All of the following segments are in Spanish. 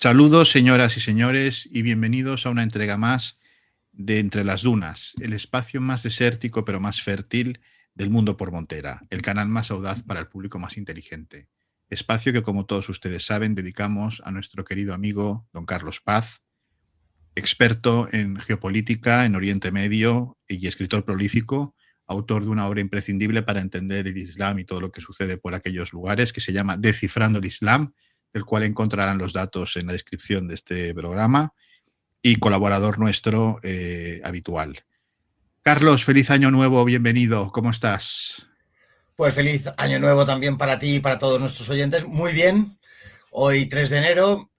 Saludos, señoras y señores, y bienvenidos a una entrega más de Entre las Dunas, el espacio más desértico pero más fértil del mundo por Montera, el canal más audaz para el público más inteligente. Espacio que, como todos ustedes saben, dedicamos a nuestro querido amigo don Carlos Paz, experto en geopolítica, en Oriente Medio y escritor prolífico, autor de una obra imprescindible para entender el Islam y todo lo que sucede por aquellos lugares, que se llama Descifrando el Islam, del cual encontrarán los datos en la descripción de este programa, y colaborador nuestro habitual. Carlos, feliz año nuevo, bienvenido, ¿cómo estás? Pues feliz año nuevo también para ti y para todos nuestros oyentes. Muy bien, hoy 3 de enero,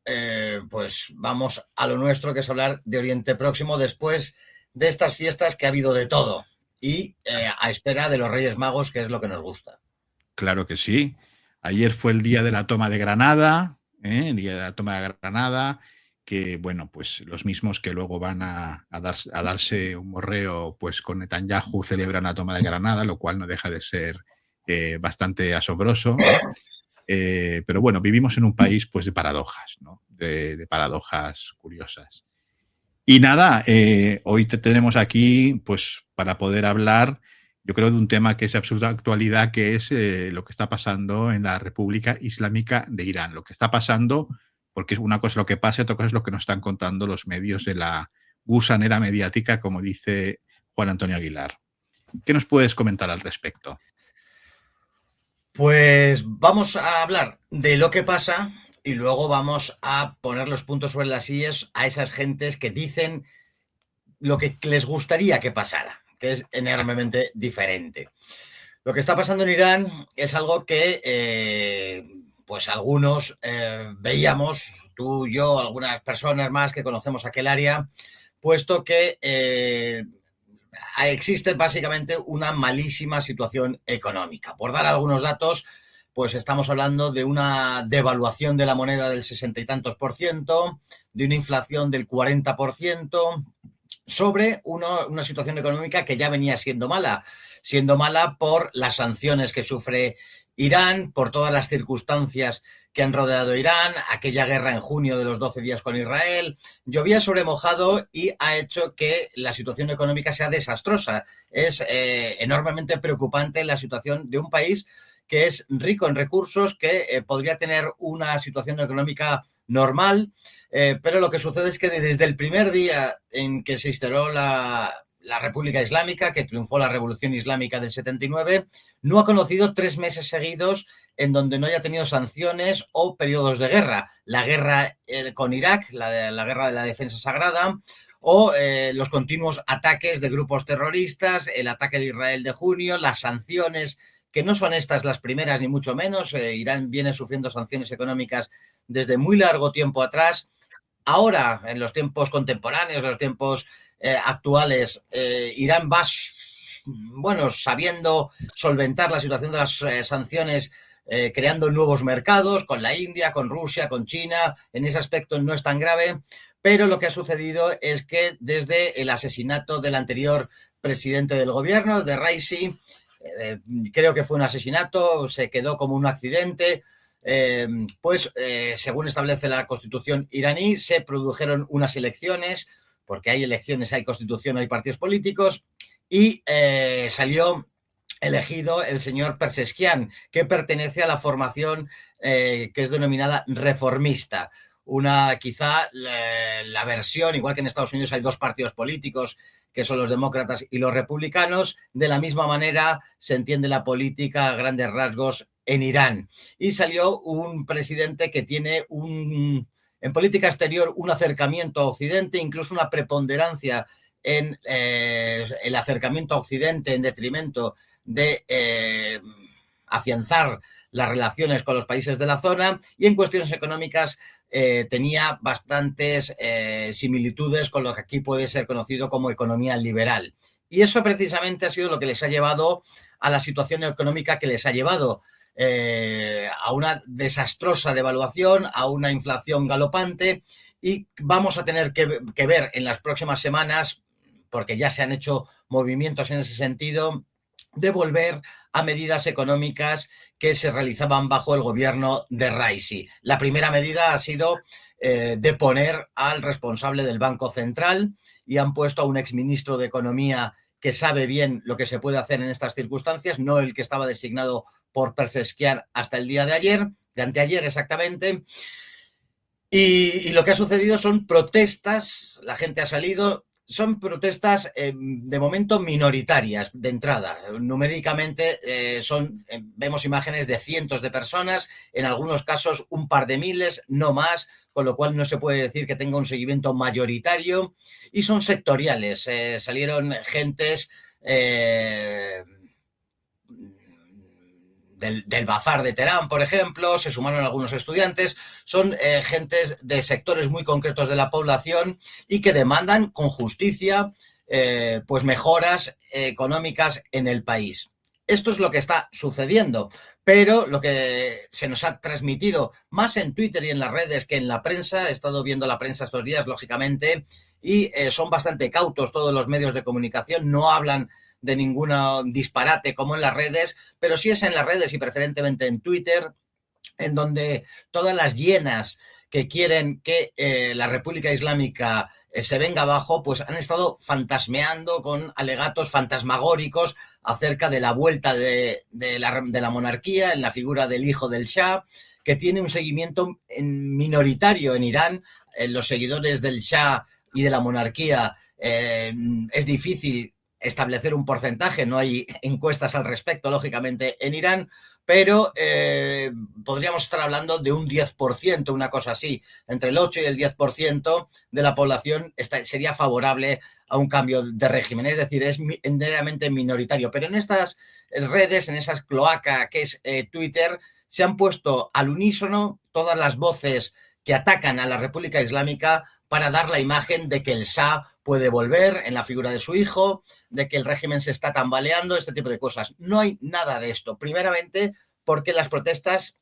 pues vamos a lo nuestro, que es hablar de Oriente Próximo después de estas fiestas que ha habido de todo y a espera de los Reyes Magos, que es lo que nos gusta. Claro que sí. Ayer fue el día de la toma de Granada, el día de la toma de Granada, que, bueno, pues los mismos que luego van a darse un morreo pues con Netanyahu celebran la toma de Granada, lo cual no deja de ser bastante asombroso, ¿no? Pero bueno, vivimos en un país pues de paradojas, ¿no? De paradojas curiosas. Y nada, hoy te tenemos aquí pues para poder hablar, yo creo, de un tema que es de absoluta actualidad, que es lo que está pasando en la República Islámica de Irán. Lo que está pasando, porque una cosa es lo que pasa y otra cosa es lo que nos están contando los medios de la gusanera mediática, como dice Juan Antonio Aguilar. ¿Qué nos puedes comentar al respecto? Pues vamos a hablar de lo que pasa y luego vamos a poner los puntos sobre las sillas a esas gentes que dicen lo que les gustaría que pasara, que es enormemente diferente. Lo que está pasando en Irán es algo que pues algunos veíamos, tú, yo, algunas personas más que conocemos aquel área, puesto que existe básicamente una malísima situación económica. Por dar algunos datos, pues estamos hablando de una devaluación de la moneda del 60 y tantos por ciento, de una inflación del 40%, sobre una situación económica que ya venía siendo mala por las sanciones que sufre Irán, por todas las circunstancias que han rodeado a Irán, aquella guerra en junio de los 12 días con Israel, llovía sobre mojado y ha hecho que la situación económica sea desastrosa. Es enormemente preocupante la situación de un país que es rico en recursos, que podría tener una situación económica normal, pero lo que sucede es que desde el primer día en que se instaló la República Islámica, que triunfó la Revolución Islámica del 79, no ha conocido 3 meses seguidos en donde no haya tenido sanciones o periodos de guerra. La guerra con Irak, la guerra de la defensa sagrada, o los continuos ataques de grupos terroristas, el ataque de Israel de junio, las sanciones, que no son estas las primeras ni mucho menos. Irán viene sufriendo sanciones económicas desde muy largo tiempo atrás. Ahora, en los tiempos contemporáneos, en los tiempos actuales, Irán va, bueno, sabiendo solventar la situación de las sanciones, creando nuevos mercados con la India, con Rusia, con China. En ese aspecto no es tan grave, pero lo que ha sucedido es que desde el asesinato del anterior presidente del gobierno, de Raisi, creo que fue un asesinato, se quedó como un accidente, según establece la constitución iraní, se produjeron unas elecciones, porque hay elecciones, hay constitución, hay partidos políticos, y salió elegido el señor Perseskian, que pertenece a la formación que es denominada reformista. Quizá la versión, igual que en Estados Unidos hay dos partidos políticos, que son los demócratas y los republicanos, de la misma manera se entiende la política a grandes rasgos en Irán. Y salió un presidente que tiene en política exterior un acercamiento a Occidente, incluso una preponderancia en el acercamiento a Occidente en detrimento de afianzar las relaciones con los países de la zona, y en cuestiones económicas tenía bastantes similitudes con lo que aquí puede ser conocido como economía liberal. Y eso precisamente ha sido lo que les ha llevado a la situación económica que les ha llevado, a una desastrosa devaluación, a una inflación galopante, y vamos a tener que ver en las próximas semanas, porque ya se han hecho movimientos en ese sentido, de volver a medidas económicas que se realizaban bajo el gobierno de Raisi. La primera medida ha sido deponer al responsable del Banco Central y han puesto a un exministro de Economía que sabe bien lo que se puede hacer en estas circunstancias, no el que estaba designado por Persesquiar hasta el día de ayer, de anteayer exactamente. Y lo que ha sucedido son protestas, la gente ha salido, son protestas de momento minoritarias de entrada. Numéricamente vemos imágenes de cientos de personas, en algunos casos un par de miles, no más, con lo cual no se puede decir que tenga un seguimiento mayoritario, y son sectoriales. Salieron gentes del Bazar de Teherán, por ejemplo, se sumaron algunos estudiantes, son gentes de sectores muy concretos de la población y que demandan con justicia pues mejoras económicas en el país. Esto es lo que está sucediendo, pero lo que se nos ha transmitido más en Twitter y en las redes que en la prensa, he estado viendo la prensa estos días, lógicamente, y son bastante cautos todos los medios de comunicación, no hablan de ningún disparate como en las redes, pero sí es en las redes y preferentemente en Twitter, en donde todas las hienas que quieren que la República Islámica se venga abajo, pues han estado fantasmeando con alegatos fantasmagóricos acerca de la vuelta de la monarquía en la figura del hijo del Shah, que tiene un seguimiento minoritario en Irán. Los seguidores del Shah y de la monarquía es difícil establecer un porcentaje, no hay encuestas al respecto, lógicamente, en Irán, pero podríamos estar hablando de un 10%, una cosa así, entre el 8 y el 10% de la población sería favorable a un cambio de régimen, es decir, es enteramente minoritario, pero en estas redes, en esas cloacas que es Twitter, se han puesto al unísono todas las voces que atacan a la República Islámica para dar la imagen de que el Shah puede volver en la figura de su hijo, de que el régimen se está tambaleando, este tipo de cosas. No hay nada de esto. Primeramente, porque las protestas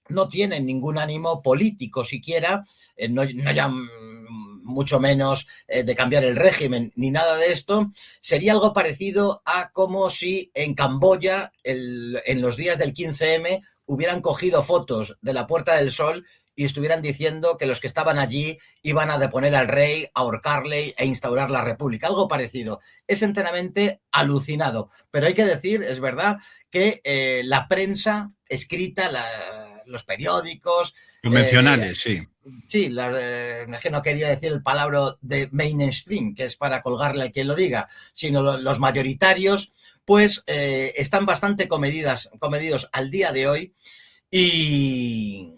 no tienen ningún ánimo político siquiera, no ya mucho menos de cambiar el régimen, ni nada de esto. Sería algo parecido a como si en Camboya, en los días del 15M, hubieran cogido fotos de la Puerta del Sol y estuvieran diciendo que los que estaban allí iban a deponer al rey, ahorcarle e instaurar la república. Algo parecido. Es enteramente alucinado. Pero hay que decir, es verdad, que la prensa escrita, los periódicos... Convencionales, sí. Sí, es que no quería decir el palabra de mainstream, que es para colgarle al quien lo diga, sino los mayoritarios, pues están bastante comedidos al día de hoy y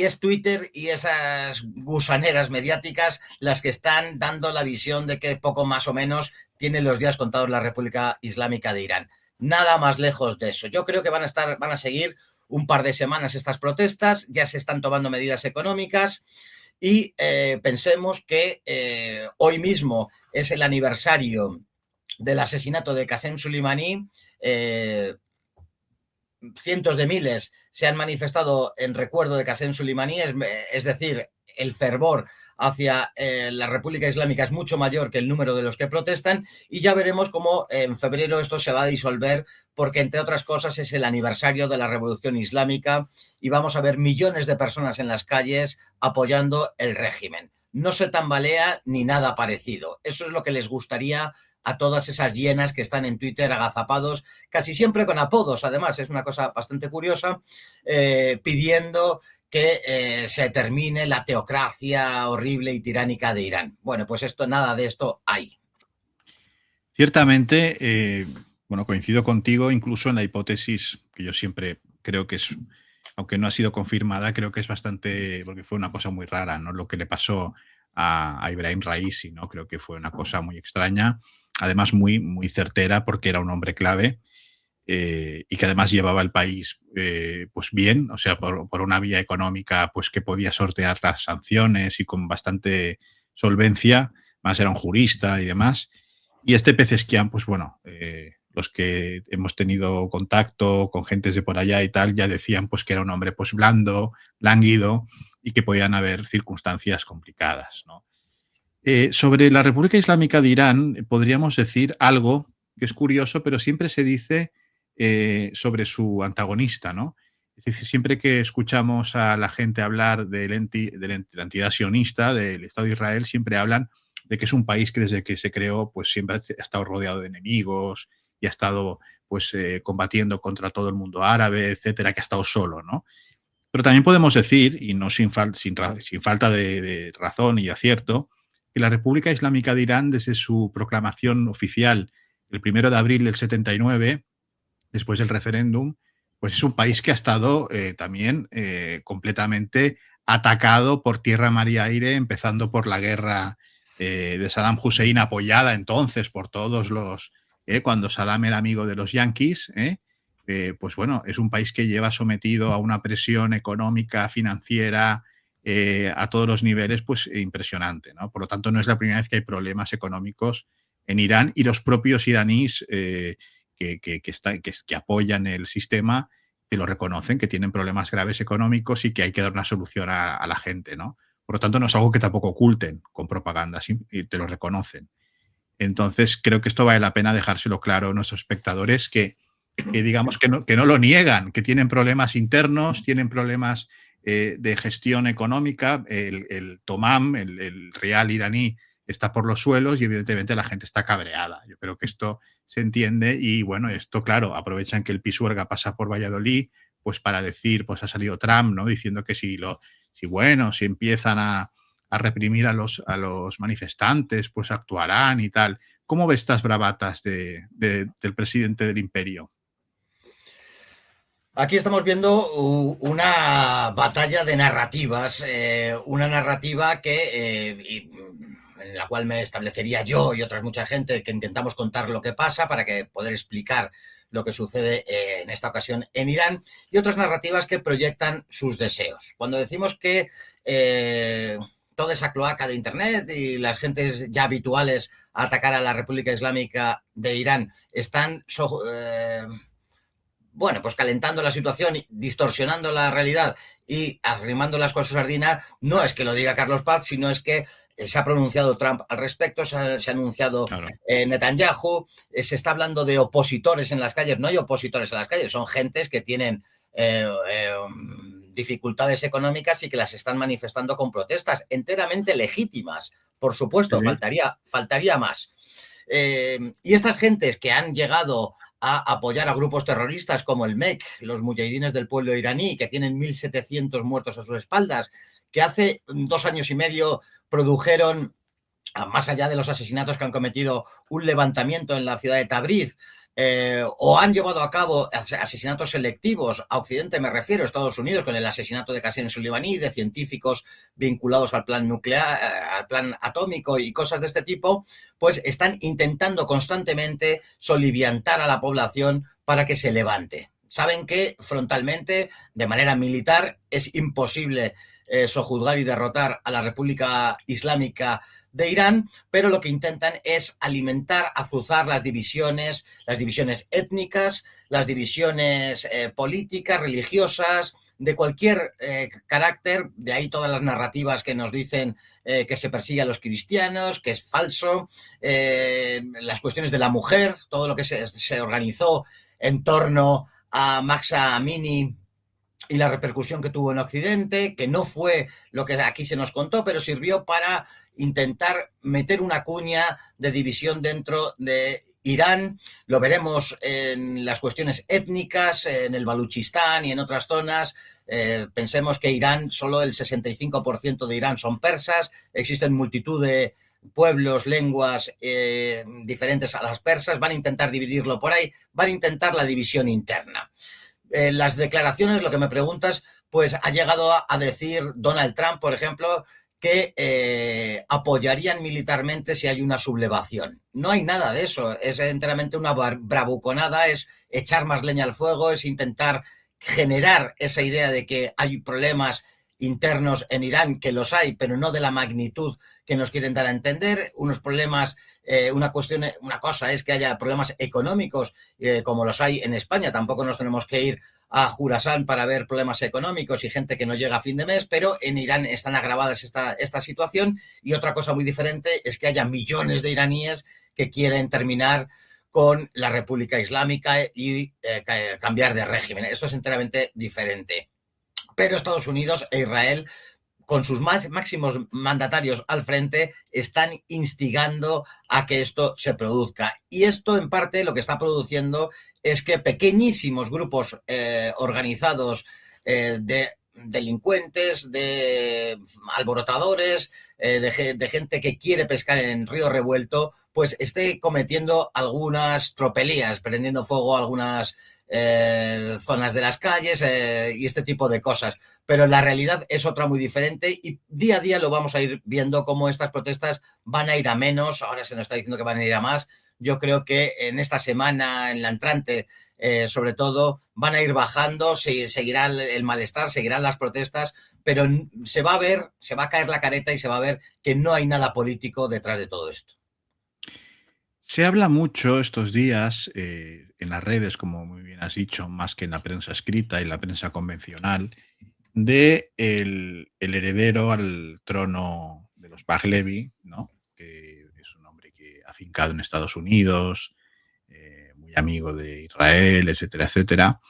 es Twitter y esas gusaneras mediáticas las que están dando la visión de que poco más o menos tiene los días contados la República Islámica de Irán. Nada más lejos de eso. Yo creo que van a seguir un par de semanas estas protestas, ya se están tomando medidas económicas y pensemos que hoy mismo es el aniversario del asesinato de Qasem Soleimani. Cientos de miles se han manifestado en recuerdo de Qasem Soleimani, es decir, el fervor hacia la República Islámica es mucho mayor que el número de los que protestan y ya veremos cómo en febrero esto se va a disolver porque, entre otras cosas, es el aniversario de la Revolución Islámica y vamos a ver millones de personas en las calles apoyando el régimen. No se tambalea ni nada parecido. Eso es lo que les gustaría a todas esas hienas que están en Twitter agazapados, casi siempre con apodos, además, es una cosa bastante curiosa, pidiendo que se termine la teocracia horrible y tiránica de Irán. Bueno, pues nada de esto hay. Ciertamente, bueno, coincido contigo incluso en la hipótesis que yo siempre creo que es, aunque no ha sido confirmada, creo que es bastante, porque fue una cosa muy rara, ¿no? Lo que le pasó a Ibrahim Raisi, ¿no? Creo que fue una cosa muy extraña, además muy, muy certera porque era un hombre clave. Y que además llevaba el país pues bien, o sea, por una vía económica pues que podía sortear las sanciones y con bastante solvencia, más era un jurista y demás. Y este Pezeshkian, pues bueno, los que hemos tenido contacto con gentes de por allá y tal, ya decían pues que era un hombre pues blando, lánguido y que podían haber circunstancias complicadas, ¿no? Sobre la República Islámica de Irán podríamos decir algo que es curioso, pero siempre se dice sobre su antagonista, ¿no? Es decir, siempre que escuchamos a la gente hablar de la entidad sionista, del Estado de Israel, siempre hablan de que es un país que desde que se creó, pues siempre ha estado rodeado de enemigos y ha estado pues combatiendo contra todo el mundo árabe, etcétera, que ha estado solo, ¿no? Pero también podemos decir, y no sin falta de razón y de acierto, que la República Islámica de Irán, desde su proclamación oficial el 1 de abril del 79, después del referéndum, pues es un país que ha estado también completamente atacado por tierra, mar y aire, empezando por la guerra de Saddam Hussein, apoyada entonces por todos los, cuando Saddam era amigo de los yanquis, pues bueno, es un país que lleva sometido a una presión económica, financiera, a todos los niveles, pues impresionante, ¿no? Por lo tanto, no es la primera vez que hay problemas económicos en Irán, y los propios iraníes que apoyan el sistema, que lo reconocen, que tienen problemas graves económicos y que hay que dar una solución a la gente, ¿no? Por lo tanto, no es algo que tampoco oculten con propaganda, y te lo reconocen. Entonces, creo que esto vale la pena dejárselo claro a nuestros espectadores, que digamos que no lo niegan, que tienen problemas internos, tienen problemas de gestión económica. El tomam, el real iraní, está por los suelos y evidentemente la gente está cabreada. Yo creo que esto se entiende y bueno, esto claro, aprovechan que el Pisuerga pasa por Valladolid, pues para decir, pues ha salido Trump, ¿no? Diciendo que si empiezan a reprimir a los manifestantes, pues actuarán y tal. ¿Cómo ves estas bravatas del presidente del imperio? Aquí estamos viendo una batalla de narrativas, una narrativa en la cual me establecería yo y otras mucha gente que intentamos contar lo que pasa para poder explicar lo que sucede en esta ocasión en Irán, y otras narrativas que proyectan sus deseos. Cuando decimos que toda esa cloaca de Internet y las gentes ya habituales a atacar a la República Islámica de Irán están pues calentando la situación, distorsionando la realidad y arrimándolas con su sardina, no es que lo diga Carlos Paz, sino es que se ha pronunciado Trump al respecto, se ha anunciado claro. Netanyahu, se está hablando de opositores en las calles. No hay opositores en las calles, son gentes que tienen dificultades económicas y que las están manifestando con protestas enteramente legítimas, por supuesto, sí. faltaría más. Y estas gentes que han llegado a apoyar a grupos terroristas como el MEK, los mujahidines del pueblo iraní, que tienen 1.700 muertos a sus espaldas, que hace 2 años y medio produjeron, más allá de los asesinatos que han cometido, un levantamiento en la ciudad de Tabriz, o han llevado a cabo asesinatos selectivos, a Occidente me refiero, a Estados Unidos, con el asesinato de Qasem Soleimani, de científicos vinculados al plan nuclear, al plan atómico y cosas de este tipo, pues están intentando constantemente soliviantar a la población para que se levante. Saben que frontalmente, de manera militar, es imposible sojuzgar y derrotar a la República Islámica de Irán, pero lo que intentan es alimentar, azuzar las divisiones étnicas, las divisiones políticas, religiosas, de cualquier carácter. De ahí todas las narrativas que nos dicen que se persigue a los cristianos, que es falso, las cuestiones de la mujer, todo lo que se organizó en torno a Mahsa Amini y la repercusión que tuvo en Occidente, que no fue lo que aquí se nos contó, pero sirvió para intentar meter una cuña de división dentro de Irán. Lo veremos en las cuestiones étnicas, en el Baluchistán y en otras zonas. Pensemos que Irán, solo el 65% de Irán son persas, existen multitud de pueblos, lenguas diferentes a las persas, van a intentar dividirlo por ahí, van a intentar la división interna. Las declaraciones, lo que me preguntas, pues ha llegado a decir Donald Trump, por ejemplo, que apoyarían militarmente si hay una sublevación. No hay nada de eso, es enteramente una bravuconada, es echar más leña al fuego, es intentar generar esa idea de que hay problemas internos en Irán, que los hay, pero no de la magnitud que nos quieren dar a entender. Unos problemas, una cosa es que haya problemas económicos, como los hay en España. Tampoco nos tenemos que ir a Jurasán para ver problemas económicos y gente que no llega a fin de mes, pero en Irán están agravadas esta situación. Y otra cosa muy diferente es que haya millones de iraníes que quieren terminar con la República Islámica y cambiar de régimen. Esto es enteramente diferente. Pero Estados Unidos e Israel, con sus máximos mandatarios al frente, están instigando a que esto se produzca. Y esto, en parte, lo que está produciendo es que pequeñísimos grupos organizados de delincuentes, de alborotadores, de gente que quiere pescar en río revuelto, pues esté cometiendo algunas tropelías, prendiendo fuego a algunas zonas de las calles y este tipo de cosas. Pero la realidad es otra muy diferente y día a día lo vamos a ir viendo cómo estas protestas van a ir a menos. Ahora se nos está diciendo que van a ir a más. Yo creo que en esta semana, en la entrante, sobre todo, van a ir bajando, seguirá el malestar, seguirán las protestas, pero se va a ver, se va a caer la careta y se va a ver que no hay nada político detrás de todo esto. Se habla mucho estos días en las redes, como muy bien has dicho, más que en la prensa escrita y la prensa convencional, de el heredero al trono de los Pahlavi, ¿no? Que es un hombre que afincado en Estados Unidos, muy amigo de Israel, etcétera, etcétera,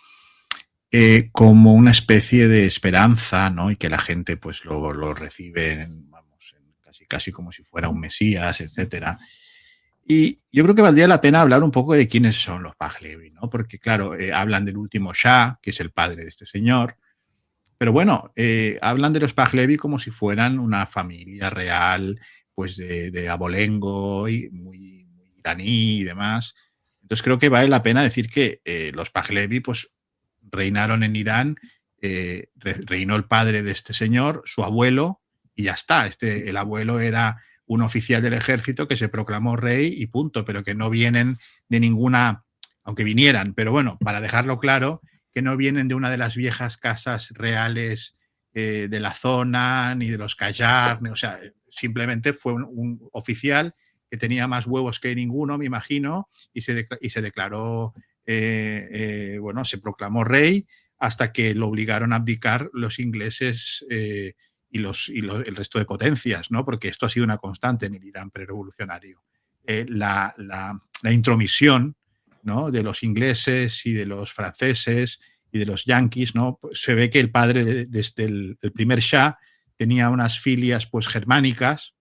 como una especie de esperanza, ¿no? Y que la gente pues lo recibe, vamos, casi como si fuera un mesías, etcétera. Y yo creo que valdría la pena hablar un poco de quiénes son los Pahlavi, ¿no? Porque, claro, hablan del último Shah, que es el padre de este señor, pero bueno, hablan de los Pahlavi como si fueran una familia real, pues de abolengo, y muy iraní y demás. Entonces creo que vale la pena decir que los Pahlavi, pues, reinaron en Irán, reinó el padre de este señor, su abuelo, y ya está. El abuelo era un oficial del ejército que se proclamó rey y punto, pero que no vienen de ninguna, aunque vinieran, pero bueno, para dejarlo claro, que no vienen de una de las viejas casas reales de la zona, ni de los Qajar, o sea, simplemente fue un oficial que tenía más huevos que ninguno, me imagino, y se declaró, bueno, se proclamó rey hasta que lo obligaron a abdicar los ingleses y el resto de potencias, ¿no? Porque esto ha sido una constante en el Irán prerevolucionario. La intromisión, ¿no? De los ingleses y de los franceses y de los yanquis, ¿no? Pues se ve que el padre desde el primer Shah tenía unas filias pues germánicas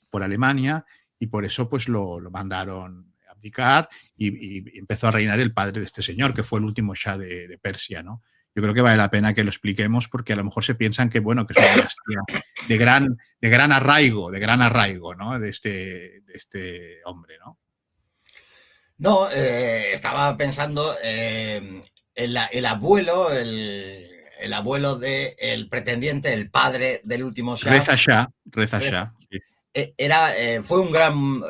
por Alemania y por eso pues lo mandaron a abdicar y empezó a reinar el padre de este señor, que fue el último Shah de Persia, ¿no? Yo creo que vale la pena que lo expliquemos porque a lo mejor se piensan que, bueno, que es una dinastía de gran arraigo, ¿no? De este hombre, ¿no? No, estaba pensando el abuelo, el abuelo del pretendiente, el padre del último Shah. Reza Shah. Sí. Fue un gran...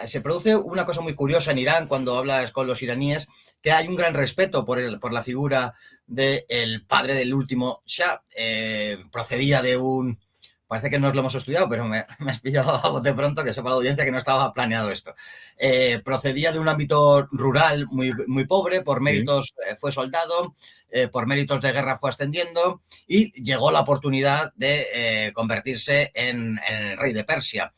se produce una cosa muy curiosa en Irán cuando hablas con los iraníes, que hay un gran respeto por la figura del padre del último Shah. Procedía de un... Parece que no lo hemos estudiado, pero me has pillado a bote pronto, que sepa la audiencia que no estaba planeado esto. Procedía de un ámbito rural muy pobre, por méritos fue soldado, por méritos de guerra fue ascendiendo y llegó la oportunidad de convertirse en el rey de Persia.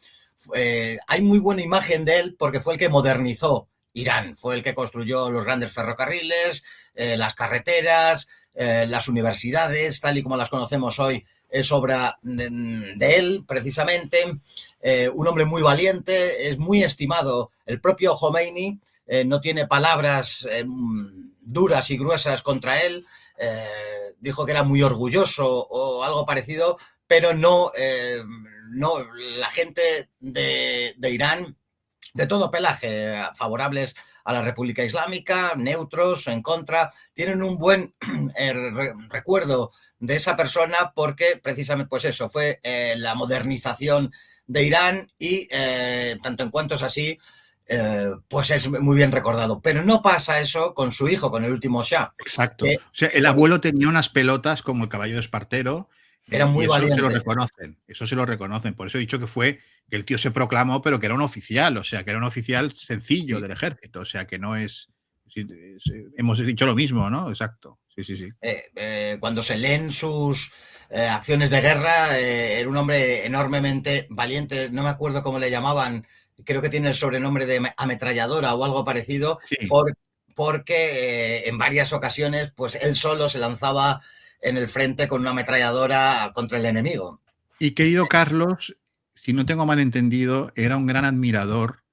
Hay muy buena imagen de él porque fue el que modernizó Irán, fue el que construyó los grandes ferrocarriles, las carreteras, las universidades, tal y como las conocemos hoy. Es obra de él, precisamente. Un hombre muy valiente, es muy estimado. El propio Khomeini no tiene palabras duras y gruesas contra él. Dijo que era muy orgulloso o algo parecido, pero no la gente de Irán, de todo pelaje, favorables a la República Islámica, neutros, en contra, tienen un buen recuerdo de esa persona porque precisamente pues eso fue la modernización de Irán y tanto en cuanto es así pues es muy bien recordado, pero no pasa eso con su hijo, con el último Shah. Exacto. O sea, el abuelo tenía unas pelotas como el caballo de Espartero. Era muy y eso valiente. Eso se lo reconocen. Por eso he dicho que el tío se proclamó, pero que era un oficial, o sea, que era un oficial sencillo del ejército, o sea, que no es... hemos dicho lo mismo, ¿no? Exacto. Sí. Cuando se leen sus acciones de guerra, era un hombre enormemente valiente, no me acuerdo cómo le llamaban, creo que tiene el sobrenombre de ametralladora o algo parecido, Sí. porque en varias ocasiones pues él solo se lanzaba en el frente con una ametralladora contra el enemigo. Y querido Carlos, si no tengo mal entendido, era un gran admirador,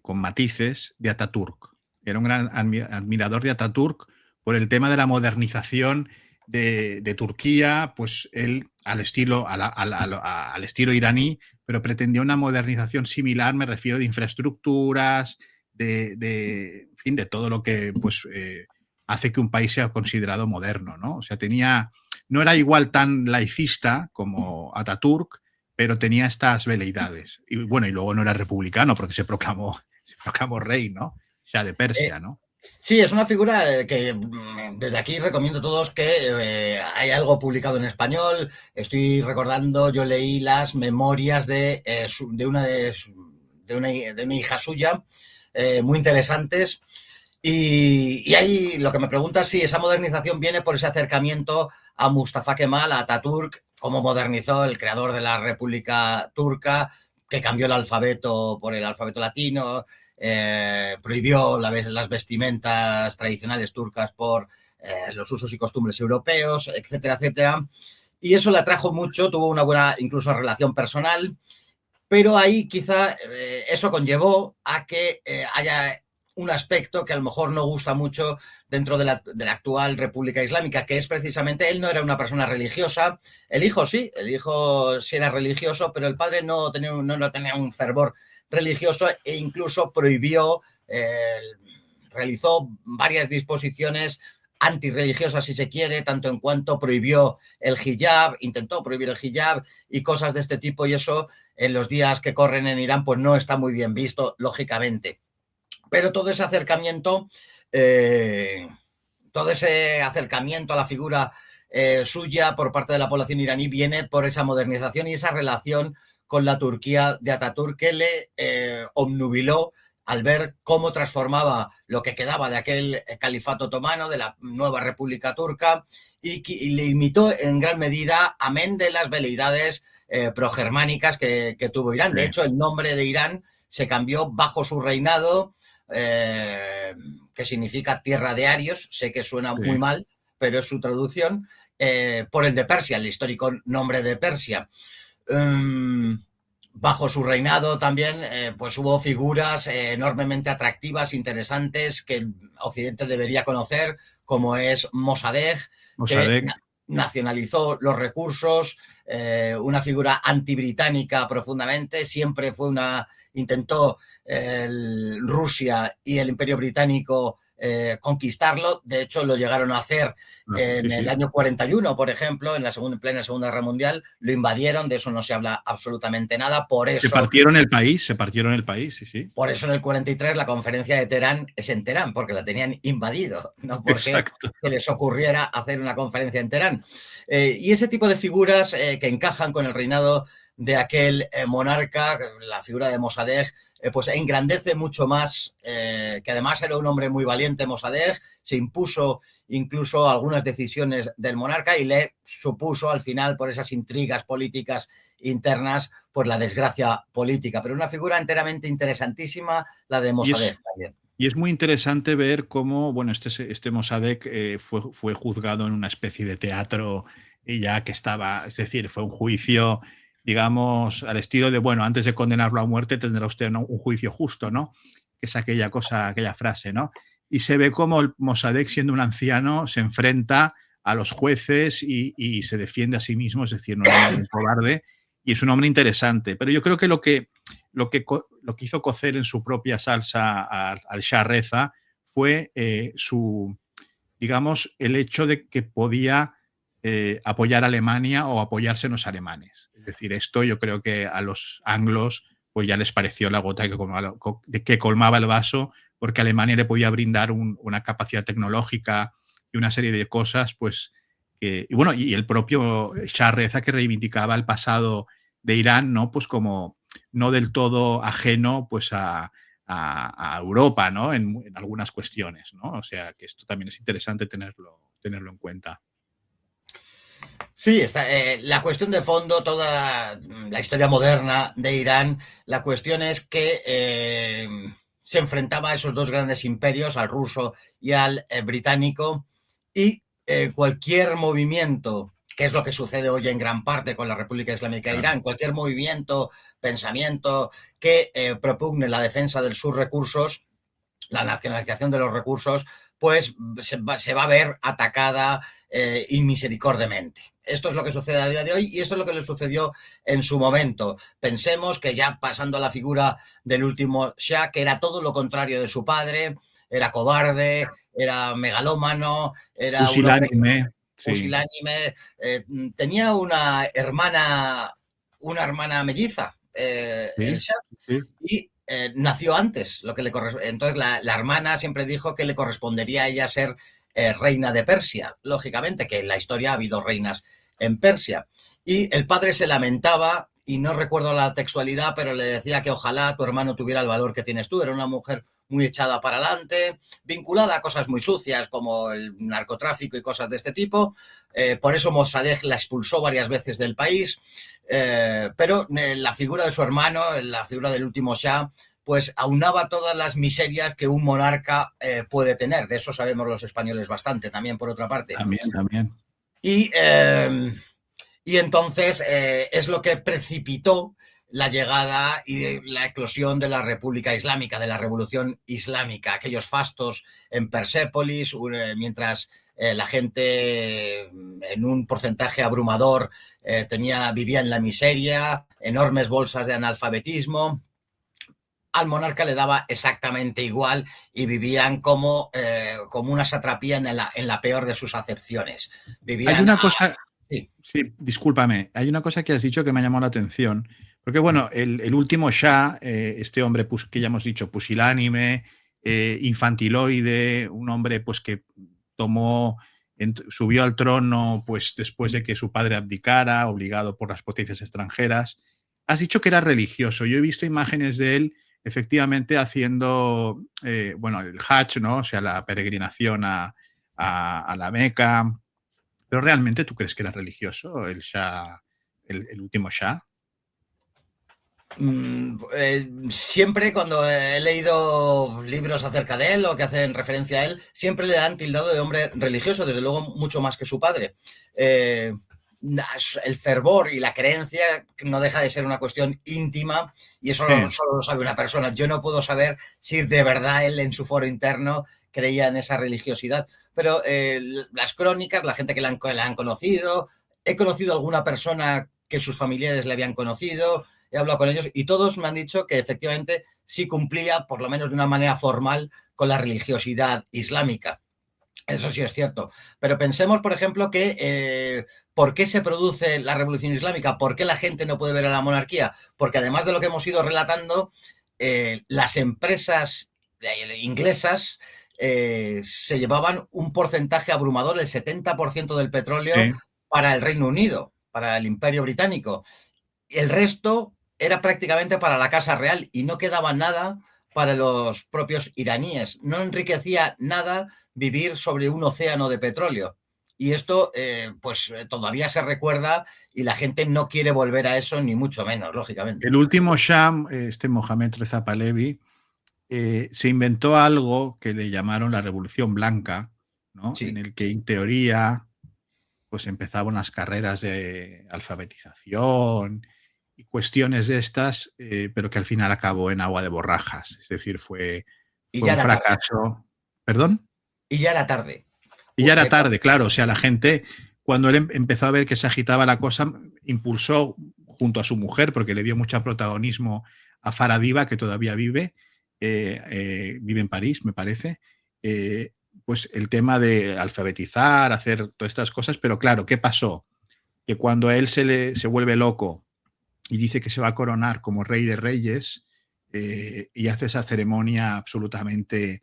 con matices, de Ataturk. Era un gran admirador de Ataturk por el tema de la modernización de Turquía, pues él al estilo, al estilo iraní, pero pretendía una modernización similar, me refiero, de infraestructuras, en fin, de todo lo que pues, hace que un país sea considerado moderno, ¿no? O sea, no era igual tan laicista como Ataturk, pero tenía estas veleidades. Y bueno, y luego no era republicano porque se proclamó rey, ¿no? O sea, de Persia, ¿no? Sí, es una figura que desde aquí recomiendo a todos que hay algo publicado en español. Estoy recordando, yo leí las memorias de una hija suya, muy interesantes. Y ahí lo que me pregunta es si esa modernización viene por ese acercamiento a Mustafa Kemal, a Ataturk, cómo modernizó el creador de la República Turca, que cambió el alfabeto por el alfabeto latino, prohibió las vestimentas tradicionales turcas por los usos y costumbres europeos, etcétera, etcétera. Y eso le atrajo mucho, tuvo una buena incluso relación personal, pero ahí quizá eso conllevó a que haya un aspecto que a lo mejor no gusta mucho dentro de la actual República Islámica, que es precisamente, él no era una persona religiosa, el hijo sí era religioso, pero el padre no tenía un fervor religioso e incluso prohibió, realizó varias disposiciones antirreligiosas, si se quiere, tanto en cuanto prohibió el hijab, intentó prohibir el hijab y cosas de este tipo, y eso en los días que corren en Irán pues no está muy bien visto, lógicamente. Pero todo ese acercamiento a la figura suya por parte de la población iraní viene por esa modernización y esa relación con la Turquía de Ataturk que le obnubiló al ver cómo transformaba lo que quedaba de aquel califato otomano, de la nueva República Turca, y le imitó en gran medida, amén de las veleidades progermánicas que tuvo Irán. De hecho, el nombre de Irán se cambió bajo su reinado, que significa tierra de arios, sé que suena muy mal, pero es su traducción, por el de Persia, el histórico nombre de Persia. Bajo su reinado también pues hubo figuras enormemente atractivas, interesantes, que Occidente debería conocer, como es Mossadegh, que Mossadegh. nacionalizó los recursos, una figura antibritánica profundamente, siempre intentó Rusia y el Imperio Británico conquistarlo. De hecho, lo llegaron a hacer en el año 41, por ejemplo, en plena Segunda Guerra Mundial. Lo invadieron, de eso no se habla absolutamente nada. Por eso se partieron el país, sí, sí. Por eso en el 43 la conferencia de Teherán es en Teherán, porque la tenían invadido, no porque Exacto. se les ocurriera hacer una conferencia en Teherán. Y ese tipo de figuras que encajan con el reinado de aquel monarca, la figura de Mossadegh, pues engrandece mucho más, que además era un hombre muy valiente. Mossadegh se impuso incluso algunas decisiones del monarca y le supuso al final, por esas intrigas políticas internas, pues la desgracia política. Pero una figura enteramente interesantísima, la de Mossadegh también. Y es muy interesante ver cómo, bueno, este Mossadegh fue juzgado en una especie de teatro y ya que estaba, es decir, fue un juicio, digamos, al estilo de, bueno, antes de condenarlo a muerte tendrá usted un juicio justo, ¿no? Que es aquella frase, ¿no? Y se ve cómo el Mossadegh, siendo un anciano, se enfrenta a los jueces y se defiende a sí mismo, es decir, no es un cobarde, y es un hombre interesante. Pero yo creo que lo que hizo cocer en su propia salsa al Shah Reza fue digamos, el hecho de que podía apoyar a Alemania o apoyarse en los alemanes. Es decir, esto yo creo que a los anglos pues ya les pareció la gota que colmaba el vaso, porque Alemania le podía brindar una capacidad tecnológica y una serie de cosas, pues, y bueno, y el propio Shah Reza, que reivindicaba el pasado de Irán, ¿no? Pues como no del todo ajeno pues a Europa, ¿no? En algunas cuestiones, ¿no? O sea, que esto también es interesante tenerlo en cuenta. Sí, está, la cuestión de fondo, toda la historia moderna de Irán, la cuestión es que se enfrentaba a esos dos grandes imperios, al ruso y al británico, y cualquier movimiento, que es lo que sucede hoy en gran parte con la República Islámica de Claro. Irán, cualquier movimiento, pensamiento que propugne la defensa de sus recursos, la nacionalización de los recursos, pues se va a ver atacada inmisericordiamente. Esto es lo que sucede a día de hoy y esto es lo que le sucedió en su momento. Pensemos que ya pasando a la figura del último Shah, que era todo lo contrario de su padre, era cobarde, era megalómano, era un hombre Pusilánime, sí, pusilánime, tenía una hermana melliza, el sí, Shah, sí. y nació antes, lo que le entonces la hermana siempre dijo que le correspondería a ella ser reina de Persia, lógicamente, que en la historia ha habido reinas en Persia. Y el padre se lamentaba, y no recuerdo la textualidad, pero le decía que ojalá tu hermano tuviera el valor que tienes tú. Era una mujer muy echada para adelante, vinculada a cosas muy sucias como el narcotráfico y cosas de este tipo. Por eso Mossadegh la expulsó varias veces del país. Pero la figura de su hermano, la figura del último Shah, pues aunaba todas las miserias que un monarca puede tener. De eso sabemos los españoles bastante, también por otra parte. También, también. Y, y entonces es lo que precipitó la llegada y la eclosión de la República Islámica, de la Revolución Islámica, aquellos fastos en Persépolis, mientras la gente en un porcentaje abrumador vivía en la miseria, enormes bolsas de analfabetismo. Al monarca le daba exactamente igual y vivían como una satrapía en la peor de sus acepciones. Hay Vivían... una cosa, Sí, sí, discúlpame, hay una cosa que has dicho que me ha llamado la atención, porque bueno, el último Shah, este hombre que ya hemos dicho, pusilánime, infantiloide, un hombre pues que tomó, subió al trono pues después de que su padre abdicara, obligado por las potencias extranjeras. Has dicho que era religioso. Yo he visto imágenes de él efectivamente haciendo, bueno, el Hajj, ¿no? O sea, la peregrinación a la Meca. ¿Pero realmente tú crees que era religioso el Shah, el último Shah? siempre cuando he leído libros acerca de él o que hacen referencia a él, siempre le han tildado de hombre religioso, desde luego mucho más que su padre. Eh, el fervor y la creencia no deja de ser una cuestión íntima y eso Sí. solo lo sabe una persona. Yo no puedo saber si de verdad él en su foro interno creía en esa religiosidad, pero las crónicas, la gente que la han conocido, he conocido a alguna persona que sus familiares le habían conocido, he hablado con ellos y todos me han dicho que efectivamente sí cumplía, por lo menos de una manera formal, con la religiosidad islámica. Eso sí es cierto. Pero pensemos, por ejemplo, que ¿por qué se produce la revolución islámica? ¿Por qué la gente no puede ver a la monarquía? Porque además de lo que hemos ido relatando, las empresas inglesas se llevaban un porcentaje abrumador, el 70% del petróleo, Sí. para el Reino Unido, para el Imperio Británico. El resto era prácticamente para la Casa Real y no quedaba nada para los propios iraníes. No enriquecía nada vivir sobre un océano de petróleo. Y esto, pues todavía se recuerda y la gente no quiere volver a eso, ni mucho menos, lógicamente. El último Shah, este Mohammad Reza Pahlavi, se inventó algo que le llamaron la Revolución Blanca, ¿no? En Sí. el que en teoría pues empezaban las carreras de alfabetización y cuestiones de estas, pero que al final acabó en agua de borrajas. Es decir, Y fue ya un era tarde. fracaso. ¿Perdón? Y ya era tarde. Y ya era tarde, claro. O sea, la gente, cuando él empezó a ver que se agitaba la cosa, impulsó junto a su mujer, porque le dio mucho protagonismo a Faradiva, que todavía vive en París, me parece, pues el tema de alfabetizar, hacer todas estas cosas. Pero claro, ¿qué pasó? Que cuando a él se vuelve loco y dice que se va a coronar como rey de reyes, y hace esa ceremonia absolutamente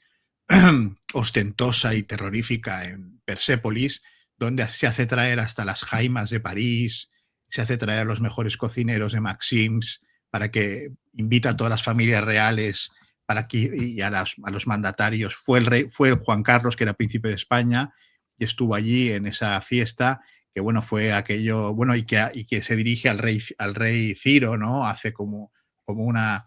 ostentosa y terrorífica en Persépolis, donde se hace traer hasta las jaimas de París, se hace traer a los mejores cocineros de Maxims, para que invita a todas las familias reales para que, y a los mandatarios. Fue el Juan Carlos, que era príncipe de España, y estuvo allí en esa fiesta, bueno, fue aquello, bueno, y que se dirige al rey Ciro, ¿no? Hace como una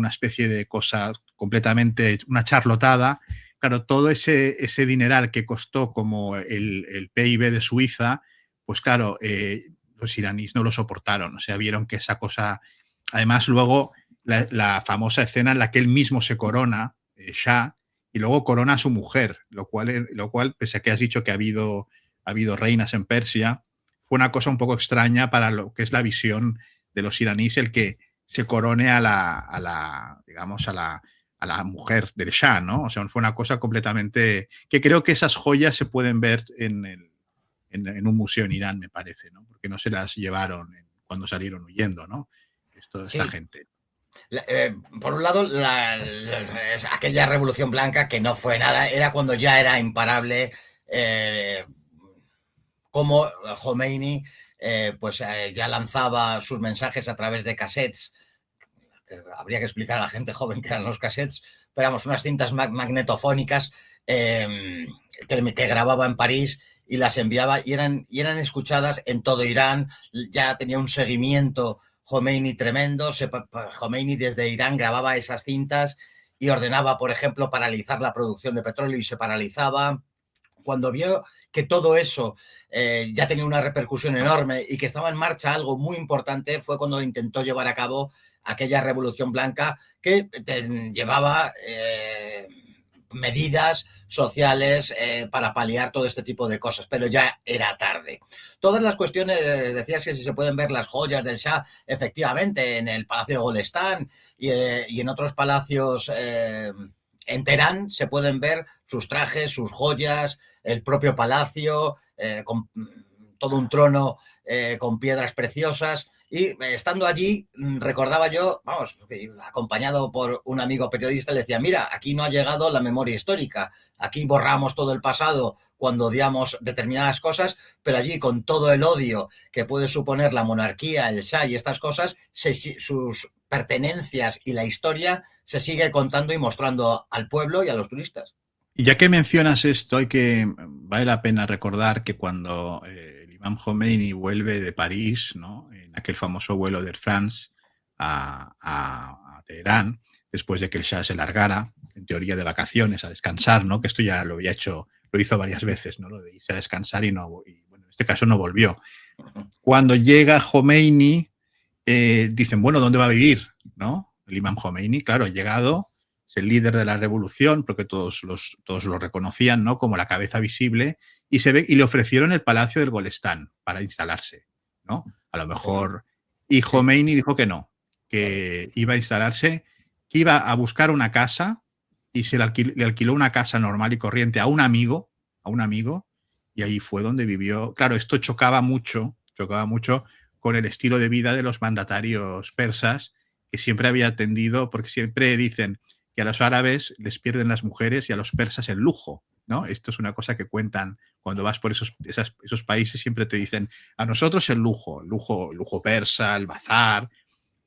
especie de cosa completamente, una charlotada. Claro, todo ese dineral que costó como el PIB de Suiza, pues claro, los iraníes no lo soportaron. O sea, vieron que esa cosa. Además, luego la famosa escena en la que él mismo se corona, Shah, y luego corona a su mujer, lo cual, pese a que has dicho que ha habido reinas en Persia, fue una cosa un poco extraña para lo que es la visión de los iraníes, el que se corone digamos, a la mujer del Shah, ¿no? O sea, fue una cosa completamente. Que creo que esas joyas se pueden ver en un museo en Irán, me parece, ¿no? Porque no se las llevaron cuando salieron huyendo, ¿no? Esta Sí. gente. Por un lado, aquella Revolución Blanca que no fue nada, era cuando ya era imparable, como Khomeini ya lanzaba sus mensajes a través de cassettes. Habría que explicar a la gente joven que eran los cassettes, pero éramos unas cintas magnetofónicas que grababa en París y las enviaba y eran escuchadas en todo Irán. Ya tenía un seguimiento Khomeini tremendo. Khomeini desde Irán grababa esas cintas y ordenaba, por ejemplo, paralizar la producción de petróleo y se paralizaba. Cuando vio que todo eso ya tenía una repercusión enorme y que estaba en marcha algo muy importante, fue cuando intentó llevar a cabo aquella Revolución Blanca que llevaba medidas sociales para paliar todo este tipo de cosas, pero ya era tarde. Todas las cuestiones, decías que si se pueden ver las joyas del Shah, efectivamente, en el Palacio de Golestán y en otros palacios en Teherán se pueden ver sus trajes, sus joyas, el propio palacio, con todo un trono con piedras preciosas. Y estando allí, recordaba yo, vamos, acompañado por un amigo periodista, le decía, mira, aquí no ha llegado la memoria histórica, aquí borramos todo el pasado cuando odiamos determinadas cosas, pero allí con todo el odio que puede suponer la monarquía, el Shah y estas cosas, sus pertenencias y la historia se sigue contando y mostrando al pueblo y a los turistas. Y ya que mencionas esto, vale la pena recordar que cuando el Imam Khomeini vuelve de París, ¿no? En aquel famoso vuelo de Air France a Teherán, después de que el Shah se largara, en teoría de vacaciones, a descansar, ¿no? Que esto ya lo hizo varias veces, ¿no? Lo de irse a descansar y bueno, en este caso no volvió. Cuando llega Khomeini, dicen, bueno, ¿dónde va a vivir? ¿No? El Imam Khomeini, claro, ha llegado, es el líder de la revolución, porque todos lo reconocían, ¿no? Como la cabeza visible, y le ofrecieron el Palacio del Golestán para instalarse, ¿no? A lo mejor. Y Khomeini dijo que no, que iba a instalarse, que iba a buscar una casa y le alquiló una casa normal y corriente a un amigo, y ahí fue donde vivió. Claro, esto chocaba mucho con el estilo de vida de los mandatarios persas, que siempre había tendido, porque siempre dicen que a los árabes les pierden las mujeres y a los persas el lujo, ¿no? Esto es una cosa que cuentan cuando vas por esos países, siempre te dicen, a nosotros el lujo persa, el bazar,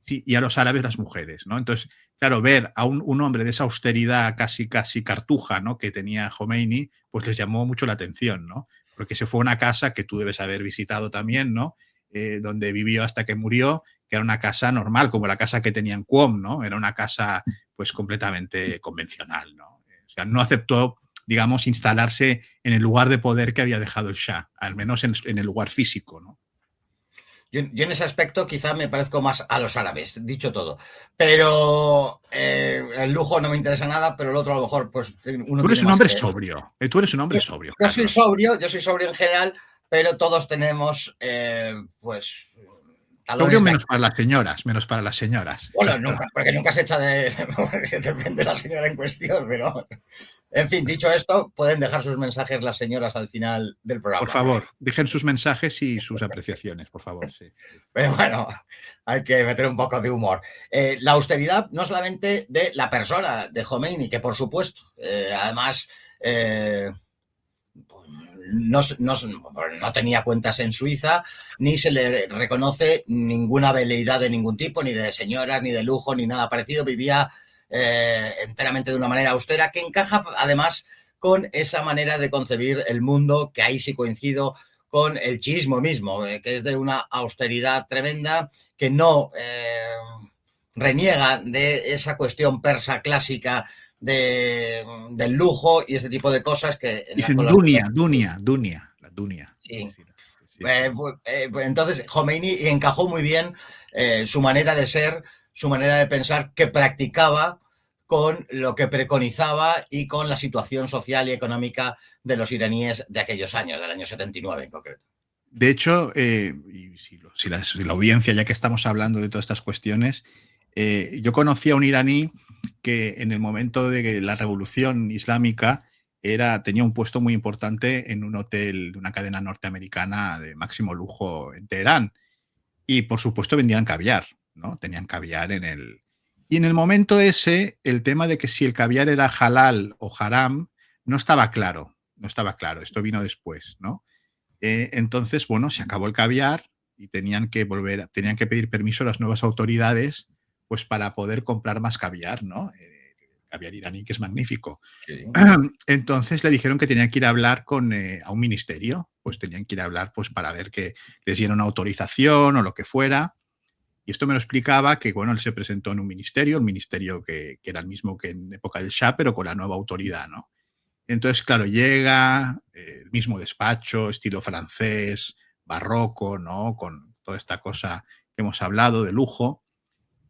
sí, y a los árabes las mujeres, ¿no? Entonces, claro, ver a un hombre de esa austeridad casi cartuja, ¿no? Que tenía Khomeini, pues les llamó mucho la atención, ¿no? Porque se fue a una casa que tú debes haber visitado también, ¿no? Donde vivió hasta que murió, que era una casa normal, como la casa que tenía en Qom, ¿no? Era una casa, pues, completamente convencional, ¿no? O sea, no aceptó, digamos, instalarse en el lugar de poder que había dejado el Shah, al menos en el lugar físico, ¿no? Yo en ese aspecto quizá me parezco más a los árabes, dicho todo. Pero el lujo no me interesa nada, pero el otro a lo mejor, pues uno Tú eres tiene un más hombre que... sobrio. Tú eres un hombre sobrio, Yo soy Carlos. yo soy sobrio en general, pero todos tenemos, pues, Sobrio talones de... menos para las señoras, menos para las señoras. Bueno, Exacto. nunca, porque nunca se echa de... Depende de la señora en cuestión, pero... En fin, dicho esto, pueden dejar sus mensajes las señoras al final del Por programa. favor, dejen sus mensajes y sus apreciaciones, por favor. Sí. Pero bueno, hay que meter un poco de humor. La austeridad no solamente de la persona de Khomeini, que por supuesto, además no tenía cuentas en Suiza, ni se le reconoce ninguna veleidad de ningún tipo, ni de señoras, ni de lujo, ni nada parecido. Vivía enteramente de una manera austera, que encaja además con esa manera de concebir el mundo, que ahí sí coincido con el chiismo mismo, que es de una austeridad tremenda, que no reniega de esa cuestión persa clásica del lujo y este tipo de cosas Dicen con las que... Dunia, la Dunia. Sí. Sí, sí. Entonces, Khomeini encajó muy bien su manera de ser, su manera de pensar, que practicaba con lo que preconizaba y con la situación social y económica de los iraníes de aquellos años, del año 79 en concreto. De hecho, y si la audiencia, ya que estamos hablando de todas estas cuestiones, yo conocí a un iraní que en el momento de la revolución islámica tenía un puesto muy importante en un hotel de una cadena norteamericana de máximo lujo en Teherán. Y por supuesto vendían caviar, ¿no? Tenían caviar en el... Y en el momento ese, el tema de que si el caviar era halal o haram no estaba claro, no estaba claro. Esto vino después, ¿no? Entonces, bueno, se acabó el caviar y tenían que pedir permiso a las nuevas autoridades, pues para poder comprar más caviar, ¿no? Caviar iraní, que es magnífico. Sí. Entonces le dijeron que tenían que ir a hablar a un ministerio, pues tenían que ir a hablar pues para ver que les dieran una autorización o lo que fuera. Y esto me lo explicaba que, bueno, él se presentó en un ministerio, el ministerio que era el mismo que en época del Shah, pero con la nueva autoridad, ¿no? Entonces, claro, llega el mismo despacho, estilo francés, barroco, ¿no? Con toda esta cosa que hemos hablado de lujo.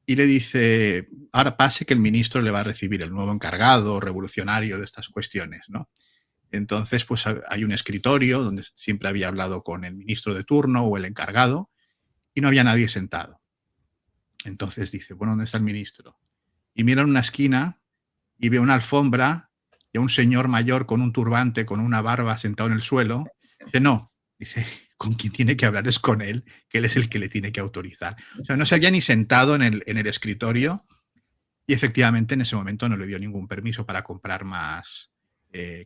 Y le dice, ahora pase que el ministro le va a recibir, el nuevo encargado revolucionario de estas cuestiones, ¿no? Entonces, pues hay un escritorio donde siempre había hablado con el ministro de turno o el encargado y no había nadie sentado. Entonces dice, bueno, ¿dónde está el ministro? Y mira en una esquina y ve una alfombra y a un señor mayor con un turbante, con una barba, sentado en el suelo. Dice, no, dice, con quien tiene que hablar es con él, que él es el que le tiene que autorizar. O sea, no se había ni sentado en el escritorio y efectivamente en ese momento no le dio ningún permiso para comprar más